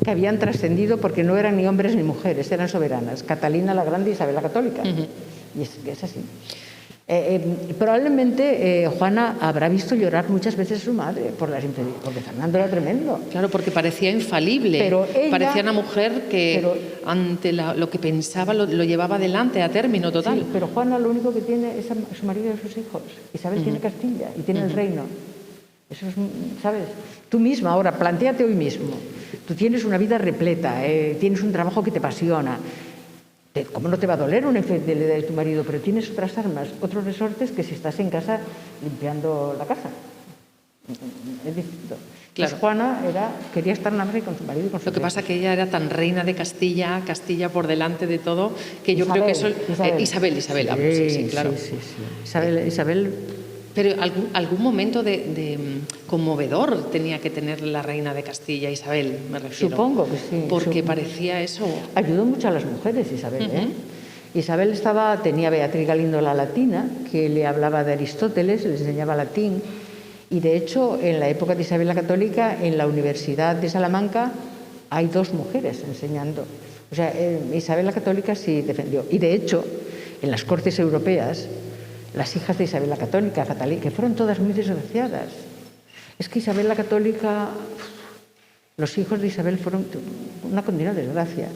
que habían trascendido porque no eran ni hombres ni mujeres, eran soberanas: Catalina la Grande y Isabel la Católica. Y es así. Probablemente Juana habrá visto llorar muchas veces a su madre porque Fernando era tremendo. Claro, porque parecía infalible. Pero ella, parecía una mujer que ante lo que pensaba lo llevaba adelante a término total. Sí, pero Juana lo único que tiene es a su marido y a sus hijos. Isabel tiene Castilla y tiene el reino. Eso es, ¿sabes? Tú misma ahora, plantéate hoy mismo. Tú tienes una vida repleta, tienes un trabajo que te apasiona. ¿Cómo no te va a doler una infidelidad de tu marido? Pero tienes otras armas, otros resortes que si estás en casa limpiando la casa. Es distinto. Claro. Pues Juana quería estar en hambre con su marido y con su Lo que pasa es que ella era tan reina de Castilla, Castilla por delante de todo, que yo creo que eso... Isabel, sí, claro. Sí. Isabel. Pero algún momento de conmovedor tenía que tener la reina de Castilla, Isabel, me refiero. Supongo que sí. Porque parecía eso... Ayudó mucho a las mujeres, Isabel. Isabel tenía Beatriz Galindo la latina, que le hablaba de Aristóteles, le enseñaba latín. Y de hecho, en la época de Isabel la Católica, en la Universidad de Salamanca, hay dos mujeres enseñando. O sea, Isabel la Católica sí defendió. Y de hecho, en las cortes europeas, las hijas de Isabel la Católica, que fueron todas muy desgraciadas. Es que Isabel la Católica, los hijos de Isabel fueron una continua desgracia.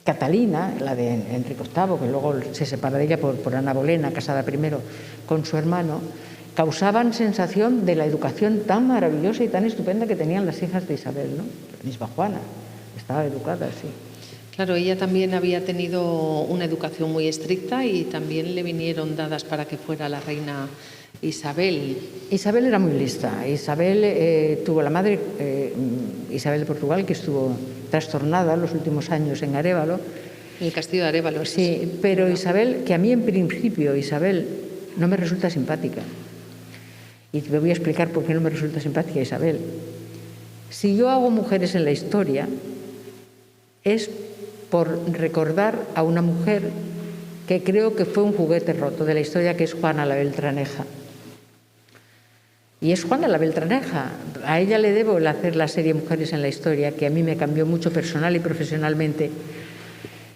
Catalina, la de Enrique VIII, que luego se separa de ella por Ana Bolena, casada primero con su hermano, causaban sensación de la educación tan maravillosa y tan estupenda que tenían las hijas de Isabel, ¿no? La misma Juana estaba educada, sí. Claro, ella también había tenido una educación muy estricta y también le vinieron dadas para que fuera la reina Isabel. Isabel era muy lista. Isabel tuvo la madre, Isabel de Portugal, que estuvo trastornada los últimos años en Arévalo. En el castillo de Arévalo. Sí, pero Isabel, que a mí en principio Isabel no me resulta simpática. Y te voy a explicar por qué no me resulta simpática Isabel. Si yo hago mujeres en la historia, es por recordar a una mujer que creo que fue un juguete roto de la historia, que es Juana la Beltraneja. Y es Juana la Beltraneja. A ella le debo el hacer la serie Mujeres en la Historia, que a mí me cambió mucho personal y profesionalmente.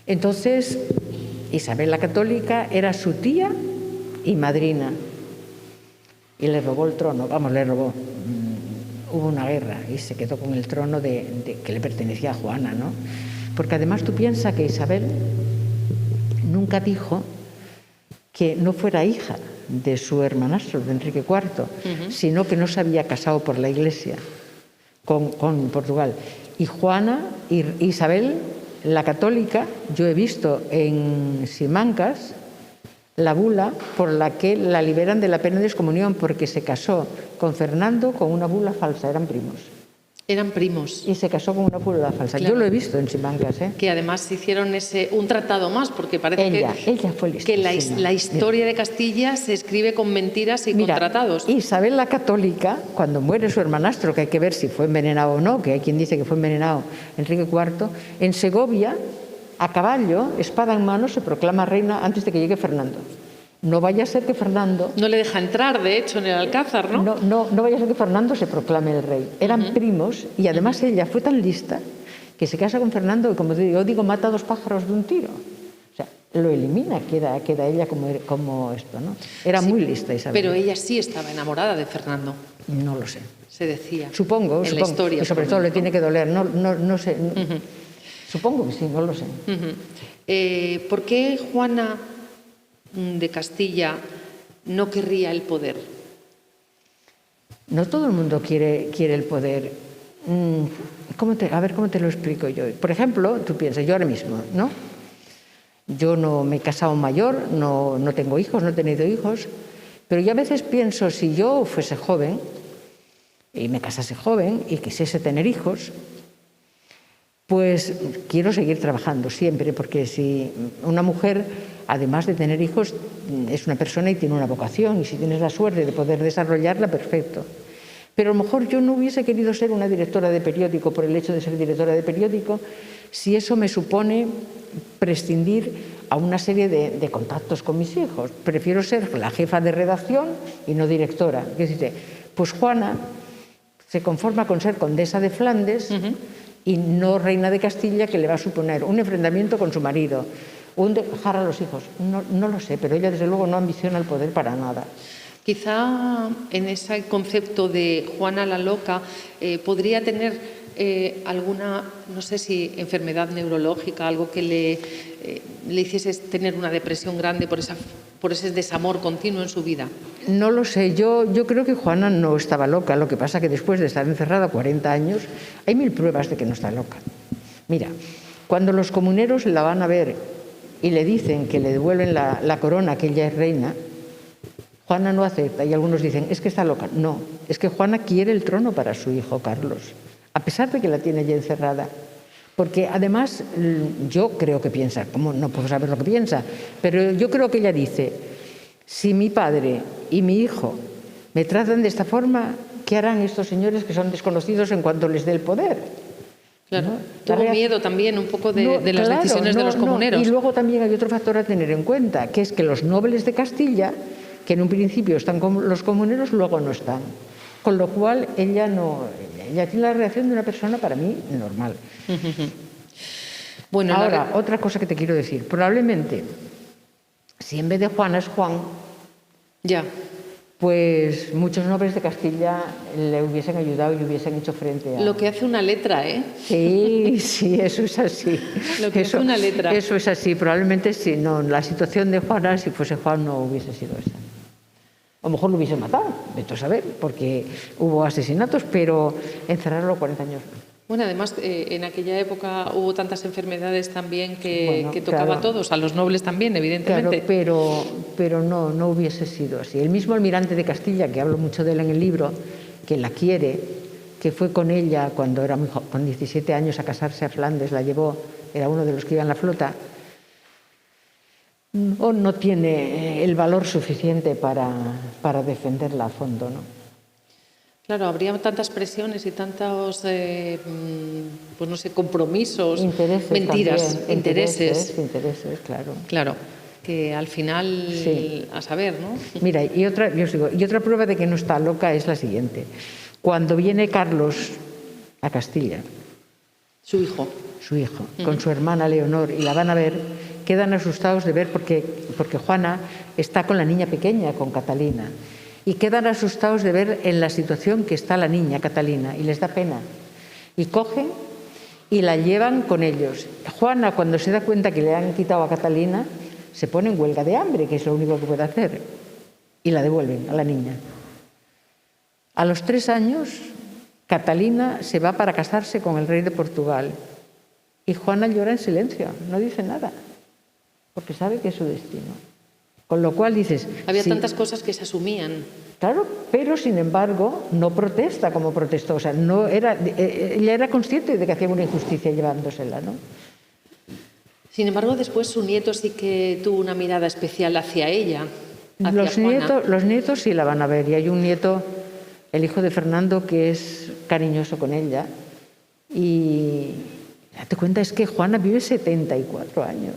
Entonces, Isabel la Católica era su tía y madrina. Y le robó el trono, le robó. Hubo una guerra y se quedó con el trono que le pertenecía a Juana, ¿no? Porque además tú piensas que Isabel nunca dijo que no fuera hija de su hermanastro, de Enrique IV, sino que no se había casado por la Iglesia con Portugal. Y Juana, Isabel, la Católica, yo he visto en Simancas la bula por la que la liberan de la pena de excomunión, porque se casó con Fernando con una bula falsa, eran primos. Eran primos. Y se casó con una bula falsa. Claro. Yo lo he visto en Simancas. Que además hicieron un tratado más, porque parece ella fue que la historia de Castilla se escribe con mentiras y con tratados. Isabel la Católica, cuando muere su hermanastro, que hay que ver si fue envenenado o no, que hay quien dice que fue envenenado, Enrique IV, en Segovia a caballo, espada en mano, se proclama reina antes de que llegue Fernando. No vaya a ser que Fernando... No le deja entrar, de hecho, en el Alcázar, ¿no? No vaya a ser que Fernando se proclame el rey. Eran primos y además ella fue tan lista que se casa con Fernando y, como yo digo, mata a 2 pájaros de un tiro. O sea, lo elimina, queda ella como esto, ¿no? Era muy lista Isabel. Pero ella sí estaba enamorada de Fernando. No lo sé. Se decía. Supongo. La historia. Y sobre todo le tiene que doler. No sé. Supongo que sí, no lo sé. ¿Por qué Juana de Castilla no querría el poder? No todo el mundo quiere el poder. A ver cómo te lo explico yo. Por ejemplo, tú piensas, yo ahora mismo, ¿no? Yo no me he casado mayor, no tengo hijos, no he tenido hijos, pero yo a veces pienso, si yo fuese joven y me casase joven y quisiese tener hijos, pues quiero seguir trabajando siempre, porque si una mujer, además de tener hijos, es una persona y tiene una vocación, y si tienes la suerte de poder desarrollarla, perfecto. Pero a lo mejor yo no hubiese querido ser una directora de periódico por el hecho de ser directora de periódico, si eso me supone prescindir a una serie de contactos con mis hijos. Prefiero ser la jefa de redacción y no directora. Pues Juana se conforma con ser condesa de Flandes y no reina de Castilla, que le va a suponer un enfrentamiento con su marido, dejar a los hijos. No lo sé, pero ella desde luego no ambiciona el poder para nada. Quizá en ese concepto de Juana la loca podría tener alguna, no sé si enfermedad neurológica, algo que le hiciese tener una depresión grande por ese desamor continuo en su vida. No lo sé, yo creo que Juana no estaba loca, lo que pasa que después de estar encerrada 40 años hay 1000 pruebas de que no está loca. Mira, cuando los comuneros la van a ver y le dicen que le devuelven la corona, que ella es reina, Juana no acepta y algunos dicen, es que está loca. No, es que Juana quiere el trono para su hijo Carlos, a pesar de que la tiene ya encerrada. Porque además yo creo que piensa, como no puedo saber lo que piensa, pero yo creo que ella dice, si mi padre y mi hijo me tratan de esta forma, ¿qué harán estos señores que son desconocidos en cuanto les dé el poder? Claro, ¿no? Tuvo miedo también un poco de las decisiones de los comuneros. Y luego también hay otro factor a tener en cuenta, que es que los nobles de Castilla, que en un principio están con los comuneros, luego no están. Con lo cual ella tiene la reacción de una persona para mí normal. Bueno, ahora, otra cosa que te quiero decir. Probablemente, si en vez de Juana es Juan, ya, pues muchos nobles de Castilla le hubiesen ayudado y hubiesen hecho frente a... Lo que hace una letra, ¿eh? Sí, eso es así. Lo que hace una letra. Eso es así. Probablemente si no, la situación de Juana, si fuese Juan, no hubiese sido esa. A lo mejor lo hubiesen matado, vete a saber, porque hubo asesinatos, pero encerrarlo 40 años. Bueno, además, en aquella época hubo tantas enfermedades también que tocaba a todos, a los nobles también, evidentemente. Claro, pero no hubiese sido así. El mismo almirante de Castilla, que hablo mucho de él en el libro, que la quiere, que fue con ella cuando era muy joven, con 17 años a casarse a Flandes, la llevó, era uno de los que iba en la flota, no tiene el valor suficiente para defenderla a fondo, ¿no? Claro, habría tantas presiones y tantos, pues no sé, compromisos, intereses mentiras, también, intereses, claro. Claro, que al final, sí. A saber, ¿no? Mira, y otra prueba de que no está loca es la siguiente. Cuando viene Carlos a Castilla, su hijo, con su hermana Leonor, y la van a ver, quedan asustados de ver, porque Juana está con la niña pequeña, con Catalina, y quedan asustados de ver en la situación que está la niña Catalina, y les da pena. Y cogen y la llevan con ellos. Juana, cuando se da cuenta que le han quitado a Catalina, se pone en huelga de hambre, que es lo único que puede hacer, y la devuelven a la niña. A los 3 años, Catalina se va para casarse con el rey de Portugal, y Juana llora en silencio, no dice nada, porque sabe que es su destino. Con lo cual dices... Había tantas cosas que se asumían. Claro, pero sin embargo no protesta como protestó. O sea, ella era consciente de que hacía una injusticia llevándosela, ¿no? Sin embargo, después su nieto sí que tuvo una mirada especial hacia ella, Los nietos sí la van a ver. Y hay un nieto, el hijo de Fernando, que es cariñoso con ella. Y Date cuenta, es que Juana vive 74 años.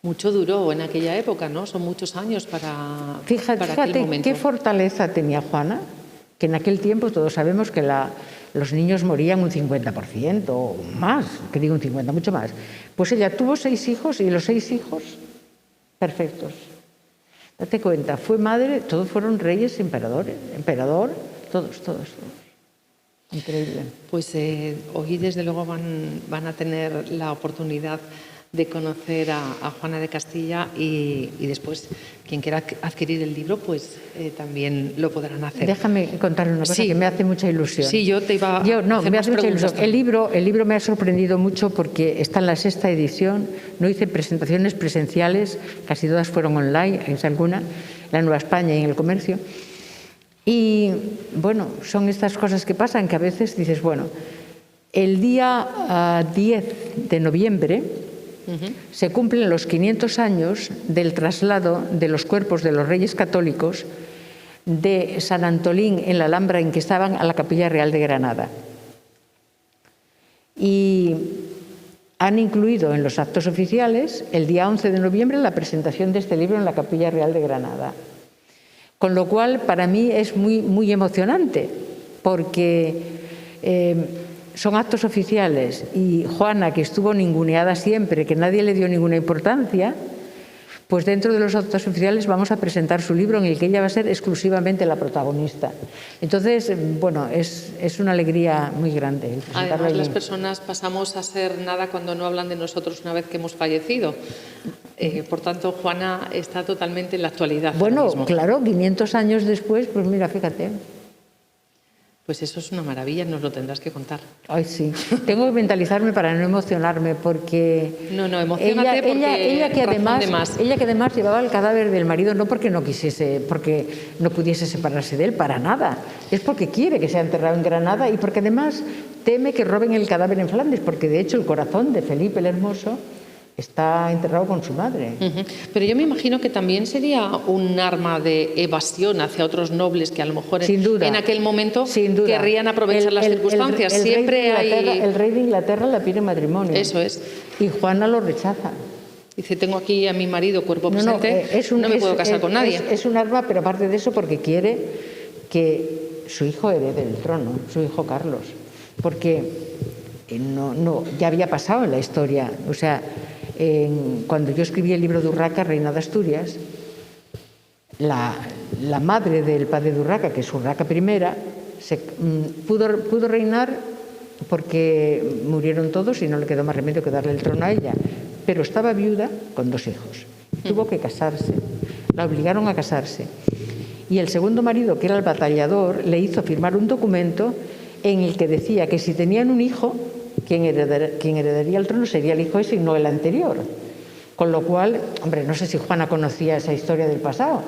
Mucho duró en aquella época, ¿no? Son muchos años para aquel Fíjate momento. qué fortaleza tenía Juana, que en aquel tiempo todos sabemos que los niños morían un 50% o más, que digo un 50%, mucho más. Pues ella tuvo 6 hijos y los 6 hijos perfectos. Date cuenta, fue madre, todos fueron reyes, emperador, todos. Increíble. Pues hoy desde luego van a tener la oportunidad de conocer a Juana de Castilla y después quien quiera adquirir el libro pues también lo podrán hacer. Déjame contar una cosa que me hace mucha ilusión. Sí, yo te iba a hacer me hace mucha ilusión. también. El libro me ha sorprendido mucho porque está en la 6ª edición, no hice presentaciones presenciales, casi todas fueron online, es alguna, la Nueva España y en el Comercio. Y bueno, son estas cosas que pasan que a veces dices, bueno, el día 10 de noviembre se cumplen los 500 años del traslado de los cuerpos de los reyes católicos de San Antolín en la Alhambra en que estaban a la Capilla Real de Granada. Y han incluido en los actos oficiales el día 11 de noviembre la presentación de este libro en la Capilla Real de Granada. Con lo cual, para mí es muy emocionante, porque son actos oficiales y Juana, que estuvo ninguneada siempre, que nadie le dio ninguna importancia, pues dentro de los actos oficiales vamos a presentar su libro en el que ella va a ser exclusivamente la protagonista. Entonces, bueno, es una alegría muy grande. Además, las personas pasamos a ser nada cuando no hablan de nosotros una vez que hemos fallecido. Por tanto, Juana está totalmente en la actualidad. Bueno, claro, 500 años después, pues mira, fíjate. Pues eso es una maravilla, nos lo tendrás que contar. Ay, sí. Tengo que mentalizarme para no emocionarme, porque... No, emocionate porque ella que además llevaba el cadáver del marido no porque no quisiese, porque no pudiese separarse de él, para nada. Es porque quiere que sea enterrado en Granada y porque además teme que roben el cadáver en Flandes, porque de hecho el corazón de Felipe el Hermoso está enterrado con su madre. Pero yo me imagino que también sería un arma de evasión hacia otros nobles que a lo mejor en aquel momento querrían aprovechar las circunstancias. El rey de Inglaterra la pide matrimonio. Eso es. Y Juana lo rechaza. Dice, tengo aquí a mi marido cuerpo presente, no me puedo casar con nadie. Es un arma, pero aparte de eso porque quiere que su hijo herede el trono, su hijo Carlos. Porque ya había pasado en la historia. O sea, cuando yo escribí el libro de Urraca, Reina de Asturias, la madre del padre de Urraca, que es Urraca I, pudo reinar porque murieron todos y no le quedó más remedio que darle el trono a ella. Pero estaba viuda con 2 hijos. Tuvo que casarse. La obligaron a casarse. Y el segundo marido, que era el batallador, le hizo firmar un documento en el que decía que si tenían un hijo, quien heredaría el trono sería el hijo ese y no el anterior. Con lo cual, hombre, no sé si Juana conocía esa historia del pasado,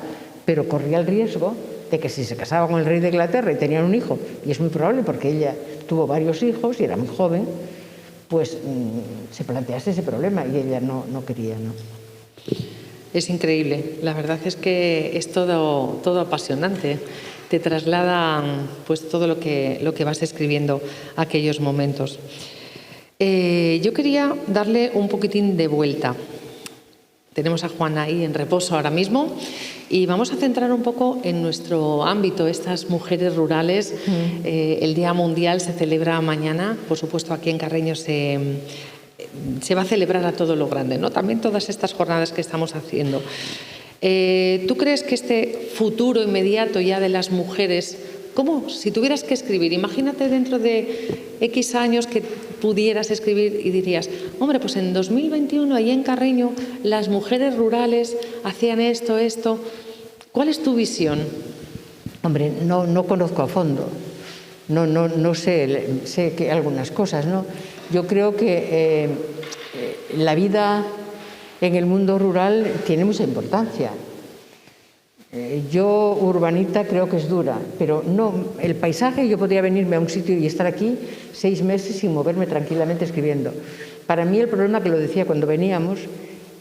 pero corría el riesgo de que si se casaba con el rey de Inglaterra y tenían un hijo, y es muy probable porque ella tuvo varios hijos y era muy joven, pues se plantease ese problema y ella no quería, ¿no? Es increíble, la verdad es que es todo apasionante. Te trasladan pues todo lo que vas escribiendo aquellos momentos. Yo quería darle un poquitín de vuelta. Tenemos a Juana ahí en reposo ahora mismo y vamos a centrar un poco en nuestro ámbito, estas mujeres rurales. El Día Mundial se celebra mañana, por supuesto aquí en Carreño se va a celebrar a todo lo grande, ¿no? También todas estas jornadas que estamos haciendo. ¿Tú crees que este futuro inmediato ya de las mujeres, cómo, si tuvieras que escribir, imagínate dentro de X años que pudieras escribir y dirías, hombre, pues en 2021 allí en Carreño las mujeres rurales hacían esto, ¿cuál es tu visión? Hombre, no conozco a fondo, no sé que algunas cosas, ¿no? Yo creo que la vida en el mundo rural tiene mucha importancia. Yo, urbanita, creo que es dura, pero no, el paisaje, yo podría venirme a un sitio y estar aquí 6 meses sin moverme tranquilamente escribiendo. Para mí el problema, que lo decía cuando veníamos,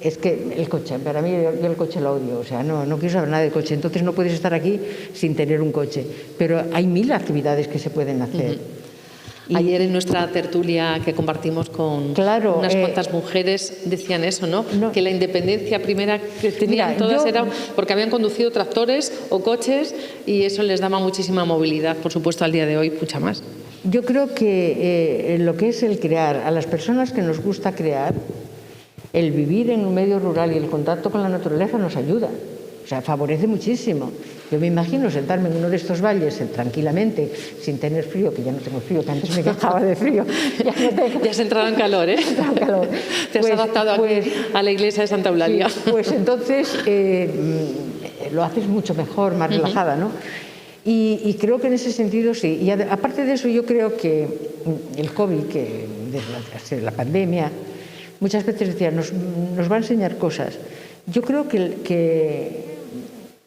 es que el coche, para mí yo el coche lo odio, o sea, no quiero saber nada de coche, entonces no puedes estar aquí sin tener un coche, pero hay 1000 actividades que se pueden hacer. Ayer en nuestra tertulia que compartimos con unas cuantas mujeres decían eso, ¿no? Que la independencia primera que tenían todas era porque habían conducido tractores o coches y eso les daba muchísima movilidad, por supuesto al día de hoy mucha más. Yo creo que lo que es el crear, a las personas que nos gusta crear, el vivir en un medio rural y el contacto con la naturaleza nos ayuda, o sea, favorece muchísimo. Yo me imagino sentarme en uno de estos valles tranquilamente, sin tener frío, que ya no tengo frío, que antes me quejaba de frío. Ya has entrado en calor, ¿eh? Te has adaptado aquí a la iglesia de Santa Eulalia. Sí, pues entonces lo haces mucho mejor, más relajada, ¿no? Y creo que en ese sentido sí. Y aparte de eso, yo creo que el COVID, que desde la pandemia, muchas veces decía, nos va a enseñar cosas. Yo creo que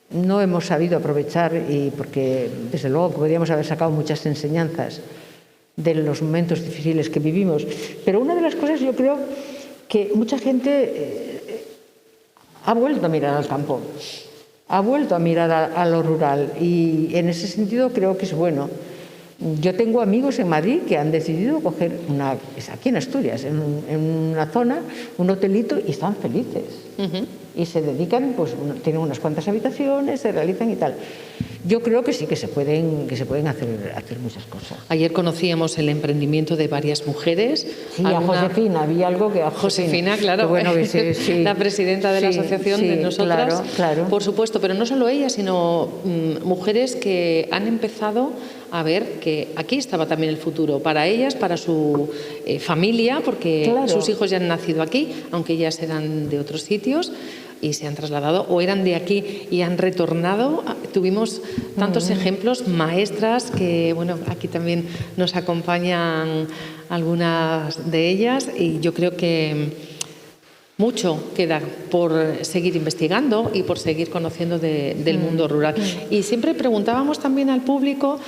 no hemos sabido aprovechar, y porque desde luego podríamos haber sacado muchas enseñanzas de los momentos difíciles que vivimos. Pero una de las cosas, yo creo que mucha gente ha vuelto a mirar al campo, ha vuelto a mirar a lo rural, y en ese sentido creo que es bueno. Yo tengo amigos en Madrid que han decidido coger aquí en Asturias, en una zona, un hotelito, y están felices. Y se dedican, pues tienen unas cuantas habitaciones, se realizan y tal. Yo creo que sí que se pueden hacer muchas cosas. Ayer conocíamos el emprendimiento de varias mujeres. Sí, a Josefina, había algo que a Josefina, claro, bueno, sí, la presidenta de la asociación de nosotras, claro. Por supuesto, pero no solo ella, sino mujeres que han empezado a ver que aquí estaba también el futuro para ellas, para su familia, porque sus hijos ya han nacido aquí, aunque ellas eran de otros sitios y se han trasladado o eran de aquí y han retornado. Tuvimos tantos ejemplos, maestras que, bueno, aquí también nos acompañan algunas de ellas, y yo creo que mucho queda por seguir investigando y por seguir conociendo del mundo rural. Y siempre preguntábamos también al público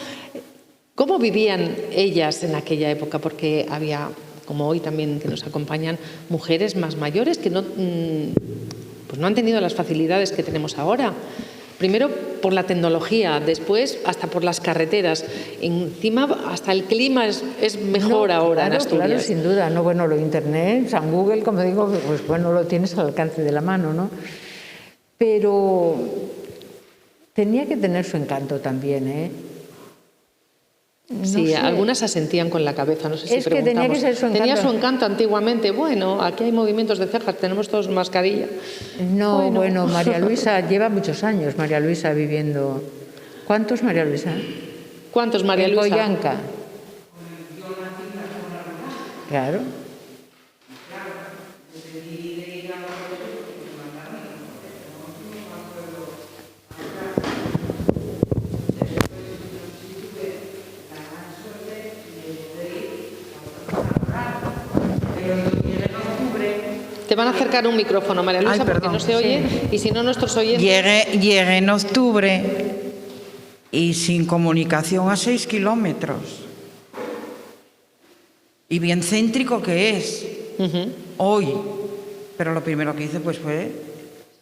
cómo vivían ellas en aquella época, porque había, como hoy también que nos acompañan, mujeres más mayores que no han tenido las facilidades que tenemos ahora. Primero por la tecnología, después hasta por las carreteras. Encima hasta el clima es mejor ahora en Asturias. Claro, sin duda. No, bueno, lo de Internet, San Google, como digo, pues bueno, lo tienes al alcance de la mano, ¿no? Pero tenía que tener su encanto también, ¿eh? Sí, algunas asentían con la cabeza, no sé si es que tenía que ser su encanto. Tenía su encanto antiguamente. Bueno, aquí hay movimientos de cejas, tenemos todos mascarilla. No, bueno, María Luisa lleva muchos años, María Luisa viviendo. ¿Cuántos, María Luisa? ¿Cuántos, María Luisa? En Boyanca. Claro. Te van a acercar un micrófono, María Luisa, porque no se oye, y si no, nuestros oyentes... Llegué en octubre y sin comunicación a 6 kilómetros. Y bien céntrico que es hoy. Pero lo primero que hice pues fue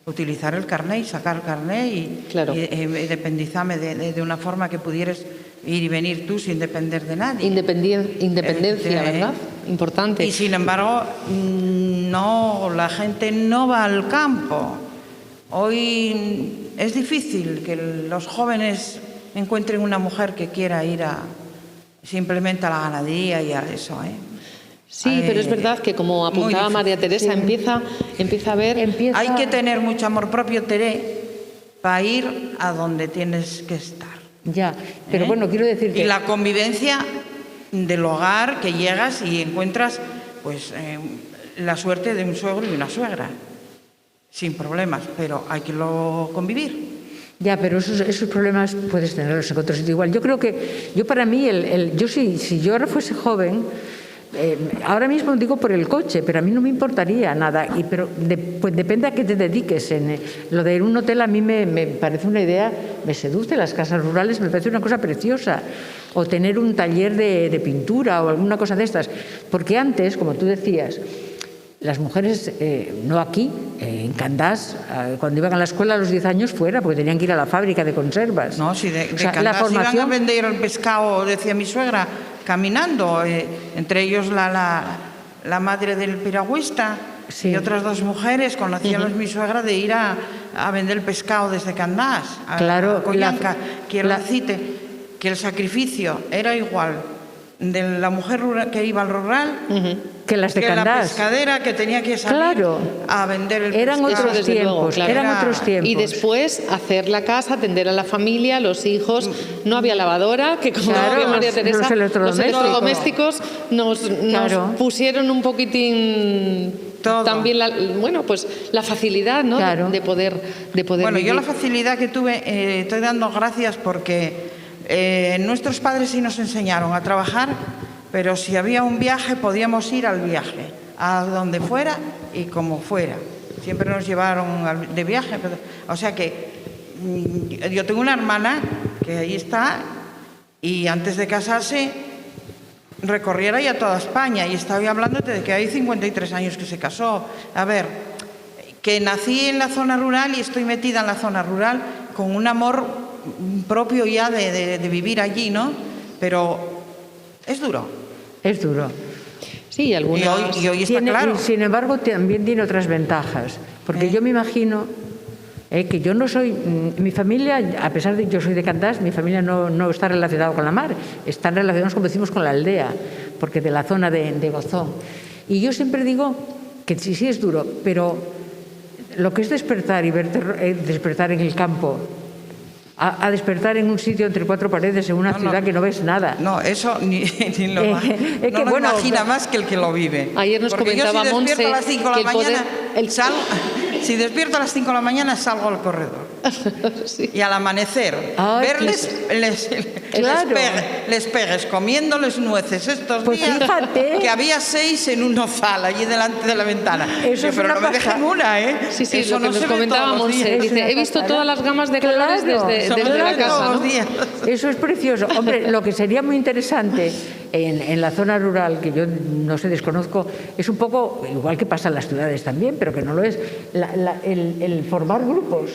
utilizar el carné y sacar el carné y independizarme de una forma que pudieras ir y venir tú sin depender de nadie. Independencia, ¿verdad? Importante. Y sin embargo, no, la gente no va al campo. Hoy es difícil que los jóvenes encuentren una mujer que quiera ir simplemente a la ganadería y a eso, ¿eh? Sí, pero es verdad que, como apuntaba María Teresa, empieza a ver... Hay que tener mucho amor propio, Teré, para ir a donde tienes que estar. Ya, pero bueno, quiero decir que... Y la convivencia del hogar, que llegas y encuentras pues la suerte de un suegro y una suegra, sin problemas, pero hay que convivir. Ya, pero esos problemas puedes tenerlos en otro sitio igual. Yo creo que, para mí, si yo ahora fuese joven, ahora mismo digo por el coche, pero a mí no me importaría nada, pero pues depende a qué te dediques. Lo de un hotel a mí me parece una idea, me seduce. Las casas rurales me parece una cosa preciosa, o tener un taller de pintura o alguna cosa de estas, porque antes, como tú decías, las mujeres, no aquí, en Candás, cuando iban a la escuela a los 10 años fuera, porque tenían que ir a la fábrica de conservas. No, si de Candás iban a vender el pescado, decía mi suegra, caminando, entre ellos la madre del piragüista. Sí. Y otras 2 mujeres conocíamos mi suegra de ir a vender el pescado desde Candás, Claro, a Coyanca, quien la cite, que el sacrificio era igual de la mujer rural, que iba al rural, que las de que la Candás. pescadera que tenía que salir Claro. a vender el Eran pescado. otros desde tiempos, luego, claro. eran otros tiempos. Y después hacer la casa, atender a la familia, los hijos. No había lavadora, que como Claro, decía María Teresa, los electrodomésticos nos Claro. pusieron un poquitín Todo. también la facilidad, ¿no? Claro. de poder Bueno, vivir. yo la facilidad que tuve, estoy dando gracias porque nuestros padres sí nos enseñaron a trabajar, pero si había un viaje podíamos ir al viaje, a donde fuera y como fuera. Siempre nos llevaron de viaje. O sea que yo tengo una hermana que ahí está y antes de casarse recorriera ya toda España y estaba hablándote de que hay 53 años que se casó. A ver, que nací en la zona rural y estoy metida en la zona rural con un amor propio ya de vivir allí, ¿no? Pero es duro. Es duro. Sí, algunas... Y hoy está claro. Y sin embargo, también tiene otras ventajas. Porque yo me imagino que yo no soy... Mi familia, a pesar de que yo soy de Candás, mi familia no está relacionada con la mar. Están relacionados, como decimos, con la aldea, porque de la zona de Gozón. Y yo siempre digo que sí es duro, pero lo que es despertar y despertar en el campo, a despertar en un sitio entre 4 paredes, en una ciudad que no ves nada. No, eso ni lo imagina más que el que lo vive. Ayer nos Porque comentaba yo si despierto Montse a las 5 de la que mañana, si despierto a las 5 de la mañana salgo al corredor. Sí. Y al amanecer, Ay, verles Claro. les pegues comiéndoles nueces estos Pues días, fíjate. que había 6 en un ozal allí delante de la ventana. Eso es pero una no me pasada. dejen una, ¿eh? Sí, Eso lo que no nos se ve comentaba todos los Montse. días. Dice, he visto todas las gamas de colores Claro. desde Eso no se la ve casa, todos ¿no? los días. Eso es precioso. Hombre, lo que sería muy interesante en la zona rural, que yo no sé, desconozco, es un poco, igual que pasa en las ciudades también, pero que no lo es, el formar grupos.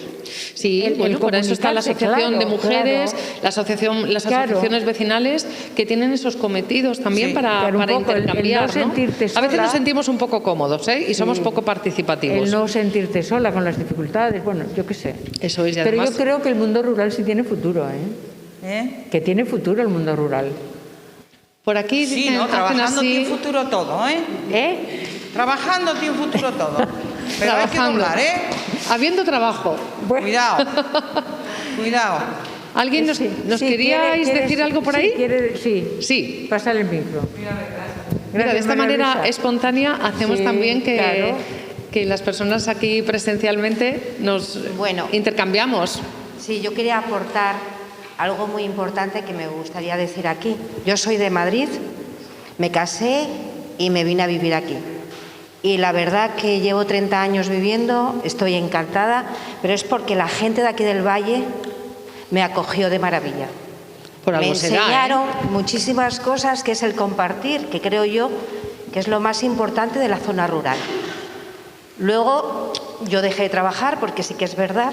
Sí, El bueno, por eso está la comunicarse, Asociación de claro, Mujeres, claro. las Claro. asociaciones vecinales que tienen esos cometidos también Sí, para pero un poco el intercambiar, no sentirte A veces sola. nos sentimos un poco cómodos, ¿eh? Y somos poco participativos. El no sentirte sola con las dificultades, bueno, yo qué sé. Eso es, y Pero además... yo creo que el mundo rural sí tiene futuro, ¿Eh? que tiene futuro el mundo rural. Por aquí Sí, dicen, ¿no? hacen Trabajando así... tiene futuro todo, ¿eh? ¿Eh? Trabajando tiene futuro todo. Pero hay que Trabajando. doblar, ¿eh? Habiendo trabajo. Bueno. Cuidado. Cuidado. ¿Alguien nos Sí, queríais ¿quieres- decir algo por sí, ahí? Sí. Sí. Pásale el micro. Mira, de Gracias, esta María manera Luisa. espontánea hacemos Sí, también claro. que las personas aquí presencialmente nos Bueno. intercambiamos. Sí, yo quería aportar algo muy importante que me gustaría decir aquí. Yo soy de Madrid, me casé y me vine a vivir aquí. Y la verdad que llevo 30 años viviendo, estoy encantada, pero es porque la gente de aquí del Valle me acogió de maravilla. Por algo Me será, ¿eh? enseñaron muchísimas cosas, que es el compartir, que creo yo que es lo más importante de la zona rural. Luego yo dejé de trabajar porque sí que es verdad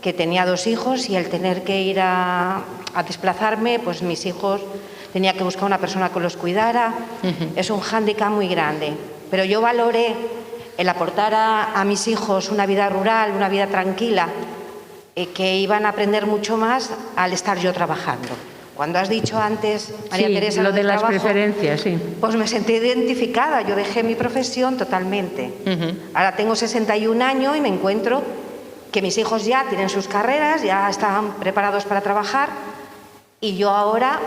que tenía 2 hijos y el tener que ir a desplazarme, pues mis hijos tenía que buscar una persona que los cuidara. Es un hándicap muy grande. Pero yo valoré el aportar a mis hijos una vida rural, una vida tranquila, que iban a aprender mucho más al estar yo trabajando. Cuando has dicho antes, María Sí, Teresa, lo de del las trabajo, preferencias, sí. pues me sentí identificada, yo dejé mi profesión totalmente. Ahora tengo 61 años y me encuentro que mis hijos ya tienen sus carreras, ya están preparados para trabajar y yo ahora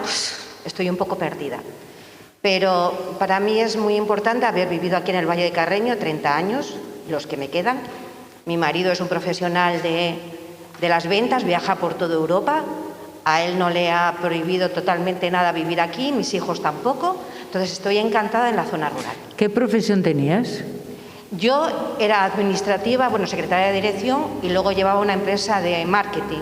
estoy un poco perdida. Pero para mí es muy importante haber vivido aquí en el Valle de Carreño 30 años, los que me quedan. Mi marido es un profesional de las ventas, viaja por toda Europa. A él no le ha prohibido totalmente nada vivir aquí, mis hijos tampoco. Entonces estoy encantada en la zona rural. ¿Qué profesión tenías? Yo era administrativa, secretaria de dirección y luego llevaba una empresa de marketing.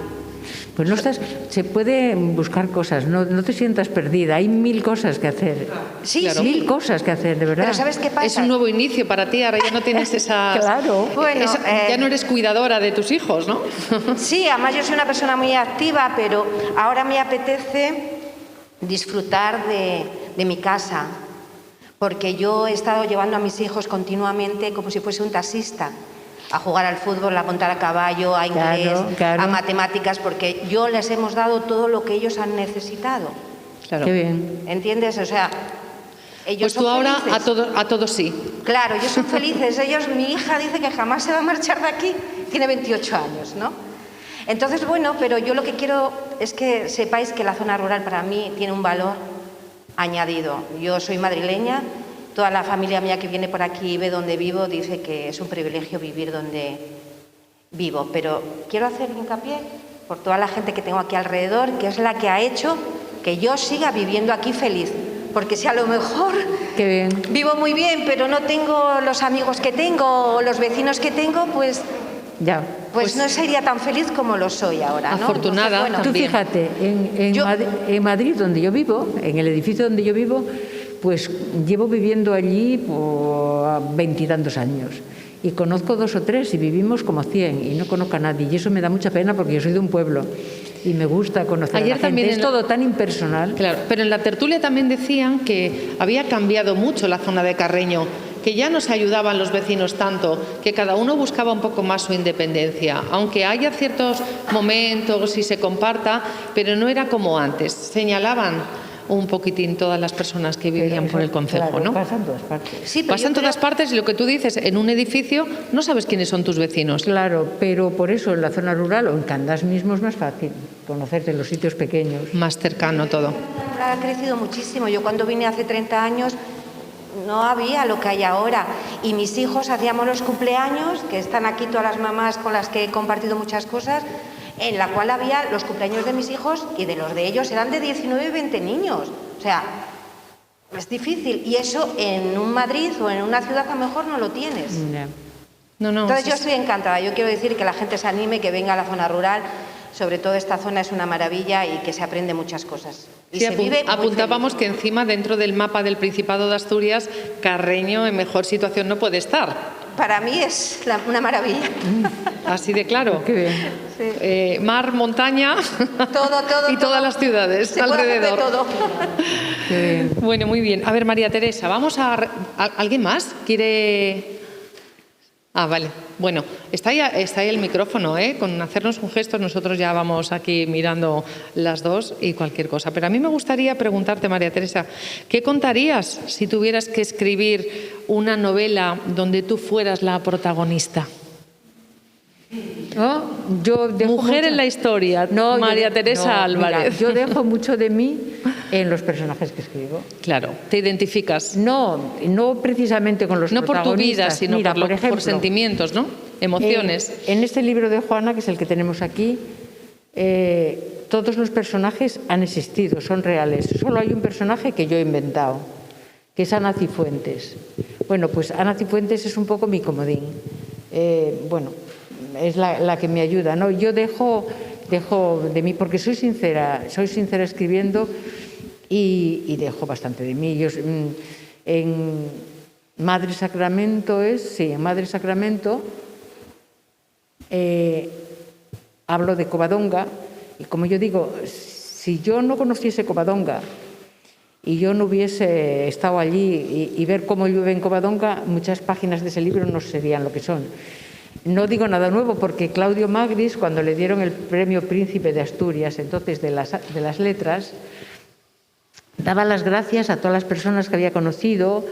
Pues no estás, se puede buscar cosas, no te sientas perdida, hay 1000 cosas que hacer. Sí, Claro. sí. 1000 cosas que hacer, de verdad. Pero ¿sabes qué pasa? Es un nuevo inicio para ti, ahora ya no tienes esas... Claro. Bueno, ya no eres cuidadora de tus hijos, ¿no? Sí, además yo soy una persona muy activa, pero ahora me apetece disfrutar de mi casa, porque yo he estado llevando a mis hijos continuamente como si fuese un taxista, a jugar al fútbol, a montar a caballo, a inglés, a matemáticas, porque yo les hemos dado todo lo que ellos han necesitado. Claro. Qué bien. ¿Entiendes? O sea, ellos Pues tú son ahora felices. a todos sí. Claro, ellos son felices. Mi hija dice que jamás se va a marchar de aquí. Tiene 28 años, ¿no? Entonces, bueno, pero yo lo que quiero es que sepáis que la zona rural para mí tiene un valor añadido. Yo soy madrileña, toda la familia mía que viene por aquí y ve donde vivo dice que es un privilegio vivir donde vivo, pero quiero hacer hincapié por toda la gente que tengo aquí alrededor, que es la que ha hecho que yo siga viviendo aquí feliz, porque si a lo mejor Qué bien. vivo muy bien, pero no tengo los amigos que tengo o los vecinos que tengo, pues Ya. no sería tan feliz como lo soy ahora, ¿no? Afortunada. Entonces, Tú También. fíjate, en Madrid, donde yo vivo, en el edificio donde yo vivo, pues llevo viviendo allí por 20 y tantos años. Y conozco 2 o 3 y vivimos como 100 y no conozco a nadie. Y eso me da mucha pena porque yo soy de un pueblo y me gusta conocer Ayer a la gente. también Es todo tan impersonal. Claro, pero en la tertulia también decían que había cambiado mucho la zona de Carreño, que ya no se ayudaban los vecinos tanto, que cada uno buscaba un poco más su independencia, aunque haya ciertos momentos y se comparta, pero no era como antes. Señalaban un poquitín todas las personas que vivían por el concejo, Claro, ¿no? pasa en todas partes. sí, pero Pasa en yo todas creo- partes y lo que tú dices, en un edificio no sabes quiénes son tus vecinos. Claro, pero por eso en la zona rural o en Candás mismo es más fácil conocerte en los sitios pequeños. Más cercano todo. Ha crecido muchísimo. Yo cuando vine hace 30 años no había lo que hay ahora. Y mis hijos hacíamos los cumpleaños, que están aquí todas las mamás con las que he compartido muchas cosas, en la cual había los cumpleaños de mis hijos y de los de ellos eran de 19 y 20 niños. O sea, es difícil. Y eso en un Madrid o en una ciudad a lo mejor no lo tienes. Ya. No, Entonces sí, yo estoy encantada. Yo quiero decir que la gente se anime, que venga a la zona rural. Sobre todo esta zona es una maravilla y que se aprende muchas cosas. Y sí, se vive muy apuntábamos feliz. que encima dentro del mapa del Principado de Asturias, Carreño en mejor situación no puede estar. Para mí es una maravilla. Así de claro. Qué bien. Mar, montaña Todo, y todas las ciudades Se puede hacer de alrededor. todo. Qué bien. Bueno, muy bien. A ver, María Teresa, vamos ¿alguien más quiere...? Ah, vale. Bueno, está ahí el micrófono, ¿eh? Con hacernos un gesto nosotros ya vamos aquí mirando las dos y cualquier cosa. Pero a mí me gustaría preguntarte, María Teresa, ¿qué contarías si tuvieras que escribir una novela donde tú fueras la protagonista? ¿No? Yo dejo Mujer mucho- en la historia, No, yo María de- Teresa no, Álvarez. mira, yo dejo mucho de mí en los personajes que escribo. Claro, te identificas. No precisamente con los No por tu vida, protagonistas. sino Mira, por ejemplo, sentimientos, ¿no? Emociones. En este libro de Juana, que es el que tenemos aquí, todos los personajes han existido, son reales. Solo hay un personaje que yo he inventado, que es Ana Cifuentes. Bueno, pues Ana Cifuentes es un poco mi comodín. Bueno, es la que me ayuda, ¿no? Yo dejo de mí, porque soy sincera escribiendo y dejo bastante de mí. En Madre Sacramento en Madre Sacramento hablo de Covadonga y como yo digo, si yo no conociese Covadonga y yo no hubiese estado allí y ver cómo llueve en Covadonga, muchas páginas de ese libro no serían lo que son. No digo nada nuevo porque Claudio Magris, cuando le dieron el premio Príncipe de Asturias, entonces de las letras, daba las gracias a todas las personas que había conocido,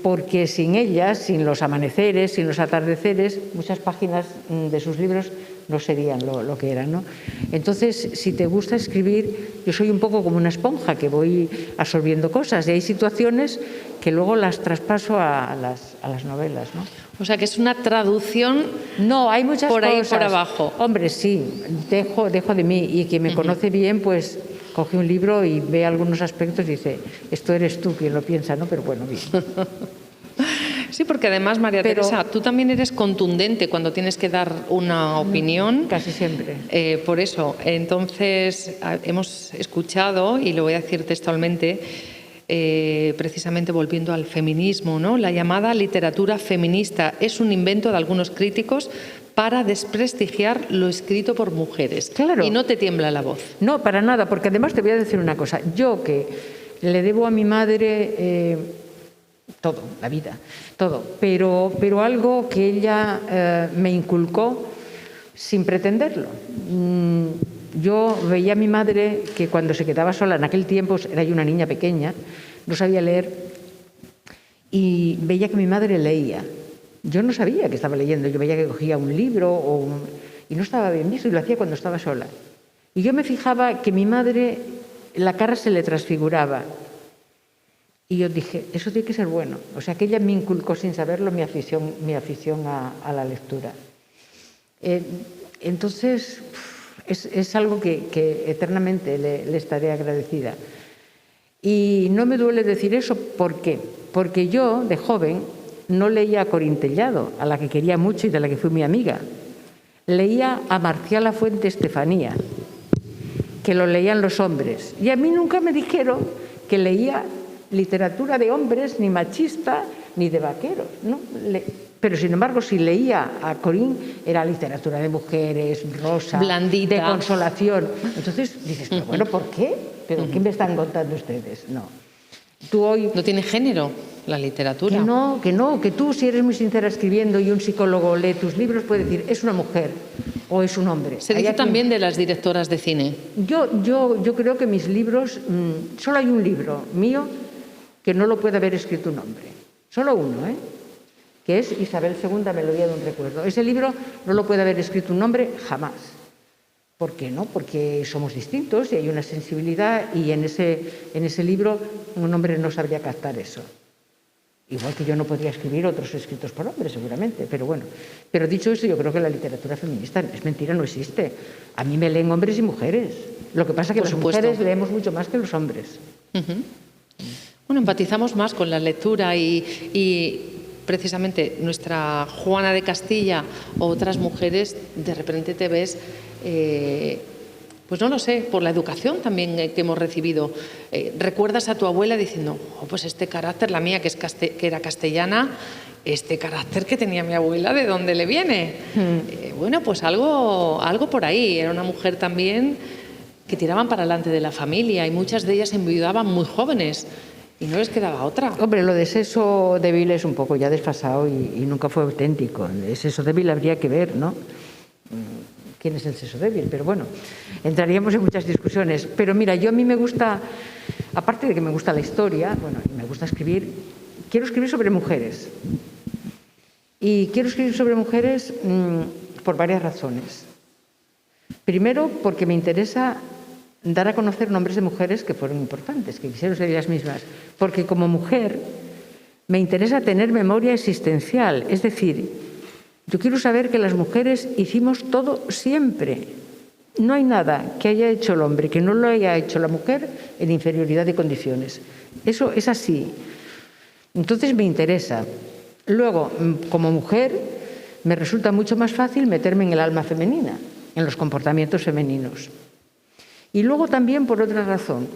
porque sin ellas, sin los amaneceres, sin los atardeceres, muchas páginas de sus libros no serían lo que eran, ¿no? Entonces, si te gusta escribir, yo soy un poco como una esponja que voy absorbiendo cosas y hay situaciones que luego las traspaso a las novelas, ¿no? O sea, que es una traducción. No, hay muchas por ahí, cosas. por abajo. Hombre, sí, dejo de mí y quien me conoce bien, pues coge un libro y ve algunos aspectos y dice, esto eres tú quien lo piensa, ¿no? Pero bueno, bien. Sí, porque además, María Teresa, tú también eres contundente cuando tienes que dar una opinión. Casi siempre. Por eso, entonces, hemos escuchado, y lo voy a decir textualmente, precisamente volviendo al feminismo, ¿no? La llamada literatura feminista es un invento de algunos críticos para desprestigiar lo escrito por mujeres. Claro. Y no te tiembla la voz. No, para nada, porque además te voy a decir una cosa. Yo que le debo a mi madre todo, la vida, todo, pero algo que ella me inculcó sin pretenderlo. Yo veía a mi madre que cuando se quedaba sola, en aquel tiempo era yo una niña pequeña, no sabía leer, y veía que mi madre leía. Yo no sabía que estaba leyendo, yo veía que cogía un libro y no estaba bien visto, y lo hacía cuando estaba sola. Y yo me fijaba que mi madre, la cara se le transfiguraba. Y yo dije, eso tiene que ser bueno. O sea, que ella me inculcó sin saberlo mi afición a la lectura. Entonces, es algo que eternamente le estaré agradecida. Y no me duele decir eso, ¿por qué? Porque yo, de joven, no leía a Corín Tellado, a la que quería mucho y de la que fui mi amiga. Leía a Marcial Lafuente Estefanía, que lo leían los hombres. Y a mí nunca me dijeron que leía literatura de hombres, ni machista, ni de vaqueros, ¿no? Pero, sin embargo, si leía a Corín, era literatura de mujeres, rosa, blandita, de consolación. Entonces dices, pero bueno, ¿por qué? ¿Pero qué me están contando ustedes? No. Tú hoy... No tiene género la literatura. Que tú, si eres muy sincera escribiendo y un psicólogo lee tus libros, puede decir, es una mujer o es un hombre. Se dice también de las directoras de cine. Yo creo que mis libros, solo hay un libro mío que no lo puede haber escrito un hombre. Solo uno, que es Isabel II, Melodía de un recuerdo. Ese libro no lo puede haber escrito un hombre jamás. ¿Por qué no? Porque somos distintos y hay una sensibilidad, y en ese libro un hombre no sabría captar eso. Igual que yo no podría escribir otros escritos por hombres, seguramente, pero bueno. Pero dicho eso, yo creo que la literatura feminista es mentira, no existe. A mí me leen hombres y mujeres. Lo que pasa es que las mujeres leemos mucho más que los hombres. Bueno, empatizamos más con la lectura y precisamente nuestra Juana de Castilla o otras mujeres, de repente te ves, pues no lo sé, por la educación también que hemos recibido. Recuerdas a tu abuela diciendo, oh, pues este carácter, la mía que era castellana, este carácter que tenía mi abuela, ¿de dónde le viene? Bueno, pues algo por ahí. Era una mujer también que tiraban para adelante de la familia, y muchas de ellas enviudaban muy jóvenes. Y no les quedaba otra. Hombre, lo de sexo débil es un poco ya desfasado y nunca fue auténtico. El sexo débil habría que ver, ¿no? ¿Quién es el sexo débil? Pero bueno, entraríamos en muchas discusiones. Pero mira, a mí me gusta, aparte de que me gusta la historia, bueno, y me gusta escribir, quiero escribir sobre mujeres. Y quiero escribir sobre mujeres por varias razones. Primero, porque me interesa dar a conocer nombres de mujeres que fueron importantes, que quisieron ser ellas mismas. Porque como mujer me interesa tener memoria existencial. Es decir, yo quiero saber que las mujeres hicimos todo siempre. No hay nada que haya hecho el hombre que no lo haya hecho la mujer en inferioridad de condiciones. Eso es así. Entonces me interesa. Luego, como mujer, me resulta mucho más fácil meterme en el alma femenina, en los comportamientos femeninos. Y luego también por otra razón.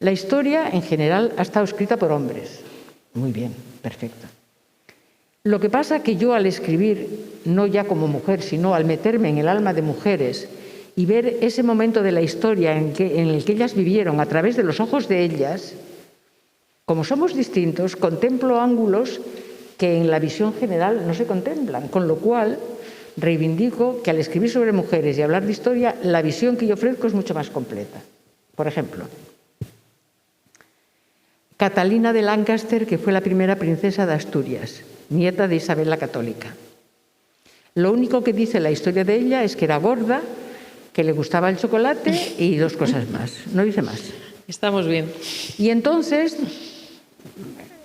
La historia en general ha estado escrita por hombres. Muy bien, perfecto. Lo que pasa que yo al escribir, no ya como mujer, sino al meterme en el alma de mujeres y ver ese momento de la historia en el que ellas vivieron a través de los ojos de ellas, como somos distintos, contemplo ángulos que en la visión general no se contemplan, con lo cual reivindico que al escribir sobre mujeres y hablar de historia, la visión que yo ofrezco es mucho más completa. Por ejemplo, Catalina de Lancaster, que fue la primera princesa de Asturias, nieta de Isabel la Católica. Lo único que dice la historia de ella es que era gorda, que le gustaba el chocolate y dos cosas más. No dice más. Estamos bien. Y entonces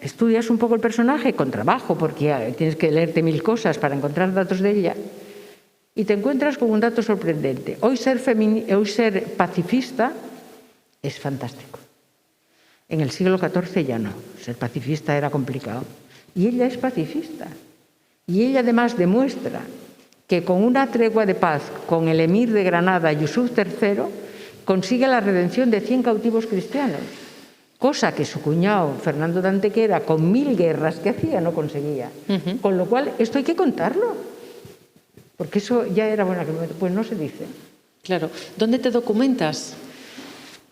estudias un poco el personaje con trabajo, porque tienes que leerte 1000 cosas para encontrar datos de ella, y te encuentras con un dato sorprendente. Hoy ser pacifista es fantástico. En el siglo XIV ya no. Ser pacifista era complicado. Y ella es pacifista. Y ella además demuestra que con una tregua de paz con el emir de Granada, Yusuf III, consigue la redención de 100 cautivos cristianos. Cosa que su cuñado, Fernando de Antequera, con 1000 guerras que hacía, no conseguía. Con lo cual, esto hay que contarlo. Porque eso ya era bueno. Pues no se dice. Claro. ¿Dónde te documentas?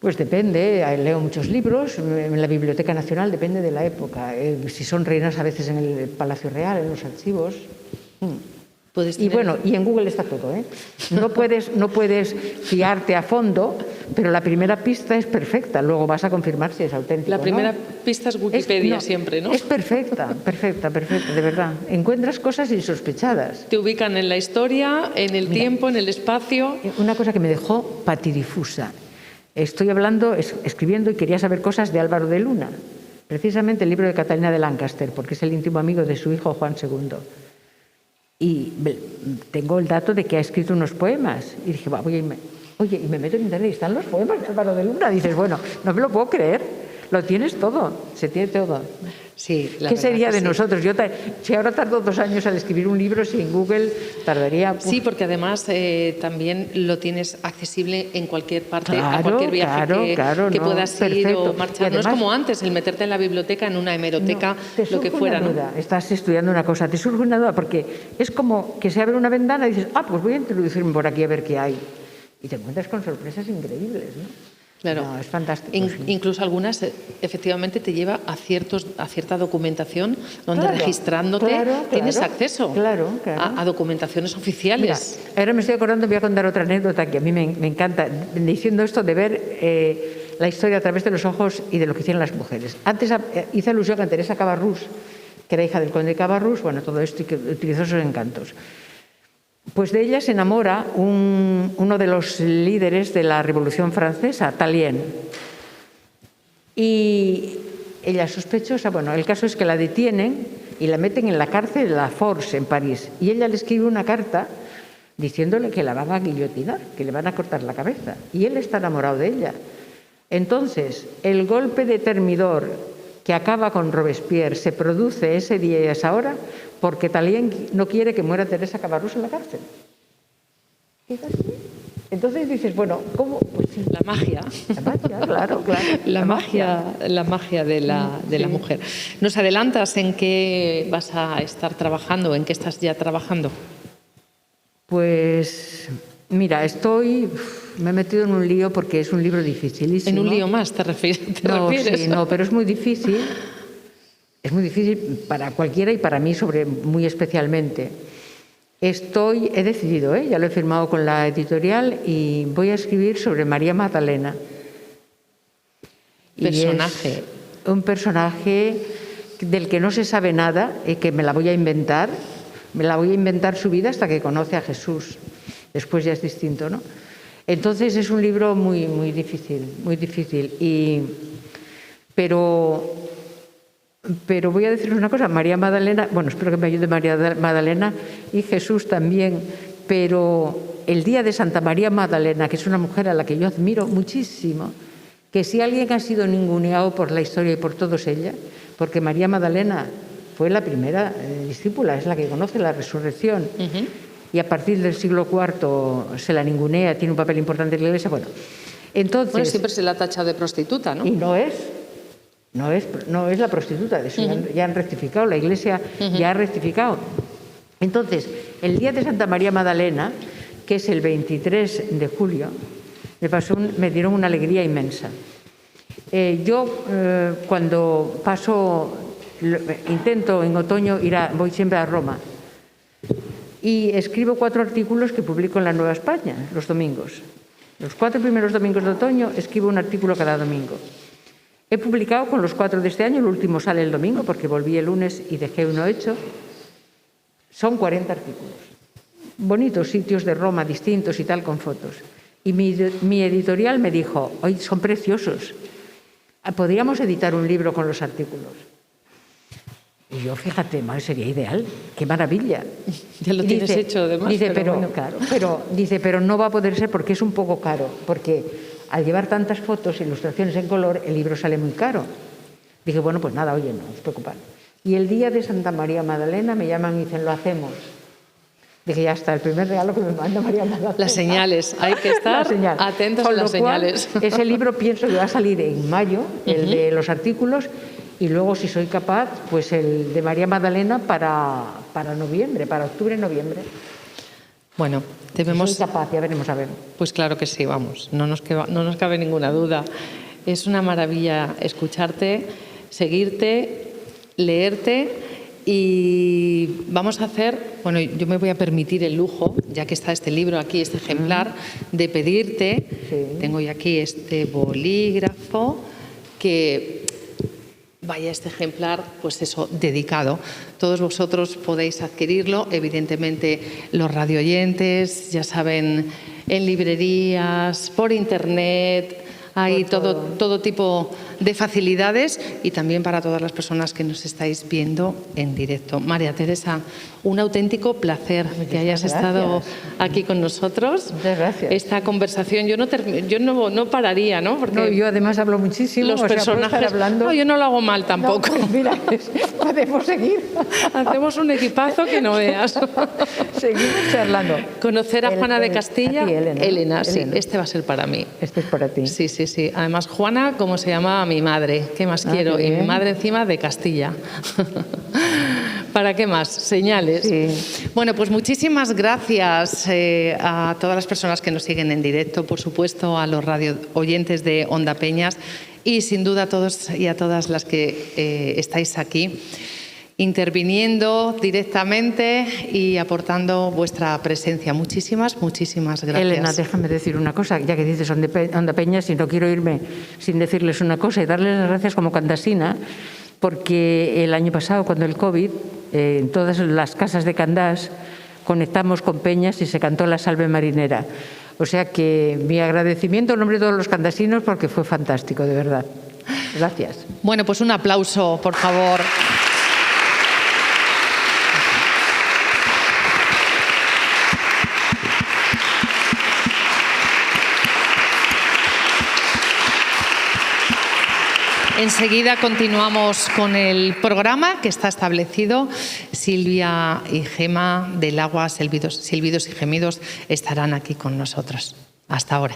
Pues depende, leo muchos libros, en la Biblioteca Nacional depende de la época. Si son reinas, a veces en el Palacio Real, en los archivos. Y bueno, y en Google está todo, ¿eh? No puedes fiarte a fondo, pero la primera pista es perfecta, luego vas a confirmar si es auténtico. La primera ¿no? pista es Wikipedia siempre, ¿no? Es perfecta, de verdad. Encuentras cosas insospechadas. Te ubican en la historia, en el tiempo, en el espacio. Una cosa que me dejó patidifusa. Estoy escribiendo y quería saber cosas de Álvaro de Luna, precisamente el libro de Catalina de Lancaster, porque es el íntimo amigo de su hijo Juan II. Y tengo el dato de que ha escrito unos poemas. Y dije, oye, y me meto en internet y están los poemas de Álvaro de Luna. Y dices, bueno, no me lo puedo creer. Lo tienes todo, se tiene todo. Sí, ¿Qué sería de nosotros? Si ahora tardo 2 años al escribir un libro, si en Google tardaría... Sí, porque además también lo tienes accesible en cualquier parte, a cualquier viaje que puedas ir o marchar. Además, no es como antes, el meterte en la biblioteca, en una hemeroteca, lo que fuera. Una duda. Estás estudiando una cosa, te surge una duda, porque es como que se abre una ventana y dices, pues voy a introducirme por aquí a ver qué hay. Y te encuentras con sorpresas increíbles, ¿no? Claro. No, es fantástico. Sí. Incluso algunas efectivamente te lleva a cierta documentación donde registrándote tienes acceso a documentaciones oficiales. Mira, ahora me estoy acordando, voy a contar otra anécdota que a mí me encanta, diciendo esto de ver la historia a través de los ojos y de lo que hicieron las mujeres. Antes hice alusión a Teresa Cabarrús, que era hija del conde Cabarrús, bueno, todo esto y que utilizó esos encantos. Pues de ella se enamora uno de los líderes de la Revolución Francesa, Tallien. Y ella sospechosa, bueno, el caso es que la detienen y la meten en la cárcel de la Force en París. Y ella le escribe una carta diciéndole que la van a guillotinar, que le van a cortar la cabeza. Y él está enamorado de ella. Entonces, el golpe de Thermidor que acaba con Robespierre se produce ese día y a esa hora porque Tallien no quiere que muera Teresa Cabarrús en la cárcel. Entonces dices, bueno, ¿cómo? Pues sí. La magia. La magia, claro. La magia de la mujer. ¿Nos adelantas en qué vas a estar trabajando, en qué estás ya trabajando? Pues mira, me he metido en un lío porque es un libro dificilísimo. ¿En un lío más te refieres? Sí, pero es muy difícil. Es muy difícil para cualquiera y para mí muy especialmente. He decidido, ya lo he firmado con la editorial y voy a escribir sobre María Magdalena. Personaje. Y es un personaje del que no se sabe nada y que me la voy a inventar. Me la voy a inventar su vida hasta que conoce a Jesús. Después ya es distinto, ¿no? Entonces es un libro muy, muy difícil, muy difícil. Pero voy a decirles una cosa, María Magdalena, bueno, espero que me ayude María Magdalena y Jesús también, pero el día de Santa María Magdalena, que es una mujer a la que yo admiro muchísimo, que si alguien ha sido ninguneado por la historia y por todos ella, porque María Magdalena fue la primera discípula, es la que conoce la resurrección, y a partir del siglo IV se la ningunea, tiene un papel importante en la Iglesia, entonces... siempre se la ha tachado de prostituta, ¿no? Y no es la prostituta, de eso ya han rectificado, la Iglesia ya ha rectificado. Entonces, el día de Santa María Magdalena, que es el 23 de julio, me dieron una alegría inmensa. Yo, cuando intento en otoño voy siempre a Roma y escribo 4 artículos que publico en la Nueva España los domingos. Los 4 primeros domingos de otoño escribo un artículo cada domingo. He publicado con los 4 de este año, el último sale el domingo porque volví el lunes y dejé uno hecho. Son 40 artículos. Bonitos sitios de Roma distintos y tal, con fotos. Y mi editorial me dijo, hoy son preciosos, ¿podríamos editar un libro con los artículos? Y yo, fíjate, sería ideal, qué maravilla. Ya lo tienes hecho, además. Dice, pero no va a poder ser porque es un poco caro, porque al llevar tantas fotos e ilustraciones en color, el libro sale muy caro. Dije, bueno, pues nada, oye, no os preocupéis. Y el día de Santa María Magdalena me llaman y dicen, lo hacemos. Dije, ya está, el primer regalo que me manda María Magdalena. Las señales, hay que estar atentos a las señales. Ese libro pienso que va a salir en mayo, el de los artículos, y luego, si soy capaz, pues el de María Magdalena para noviembre, para octubre-noviembre. Bueno, debemos... Soy capaz, ya veremos a ver. Pues claro que sí, vamos, no nos cabe ninguna duda. Es una maravilla escucharte, seguirte, leerte y vamos a hacer, bueno, yo me voy a permitir el lujo, ya que está este libro aquí, este ejemplar, de pedirte, tengo ya aquí este bolígrafo, que vaya este ejemplar, pues eso, dedicado. Todos vosotros podéis adquirirlo, evidentemente los radioyentes, ya saben, en librerías, por internet, hay todo tipo de facilidades y también para todas las personas que nos estáis viendo en directo. María Teresa, un auténtico placer que hayas estado aquí con nosotros. Muchas gracias. Esta conversación, yo no pararía, ¿no? Porque no, yo además hablo muchísimo. los personajes, hablando. No, yo no lo hago mal tampoco. No, pues mira, podemos seguir. Hacemos un equipazo que no veas. Seguimos charlando. Conocer a Juana de Castilla. A ti, Elena. Sí, Elena. Este va a ser para mí. Este es para ti. Sí, sí, sí. Además, Juana, como se llamaba mi madre. ¿Qué más quiero? Y mi madre encima de Castilla. ¿Para qué más? Señales. Sí. Bueno, pues muchísimas gracias a todas las personas que nos siguen en directo, por supuesto, a los radio oyentes de Onda Peñas y sin duda a todos y a todas las que estáis aquí interviniendo directamente y aportando vuestra presencia. Muchísimas gracias. Elena, déjame decir una cosa, ya que dices Onda Peñas, y no quiero irme sin decirles una cosa y darles las gracias como Candasina, porque el año pasado, cuando el COVID, en todas las casas de Candás conectamos con Peñas y se cantó la Salve Marinera. O sea que mi agradecimiento en nombre de todos los candasinos, porque fue fantástico, de verdad. Gracias. Bueno, pues un aplauso, por favor. Enseguida continuamos con el programa que está establecido. Silvia y Gema del Agua, Silbidos y Gemidos estarán aquí con nosotros. Hasta ahora.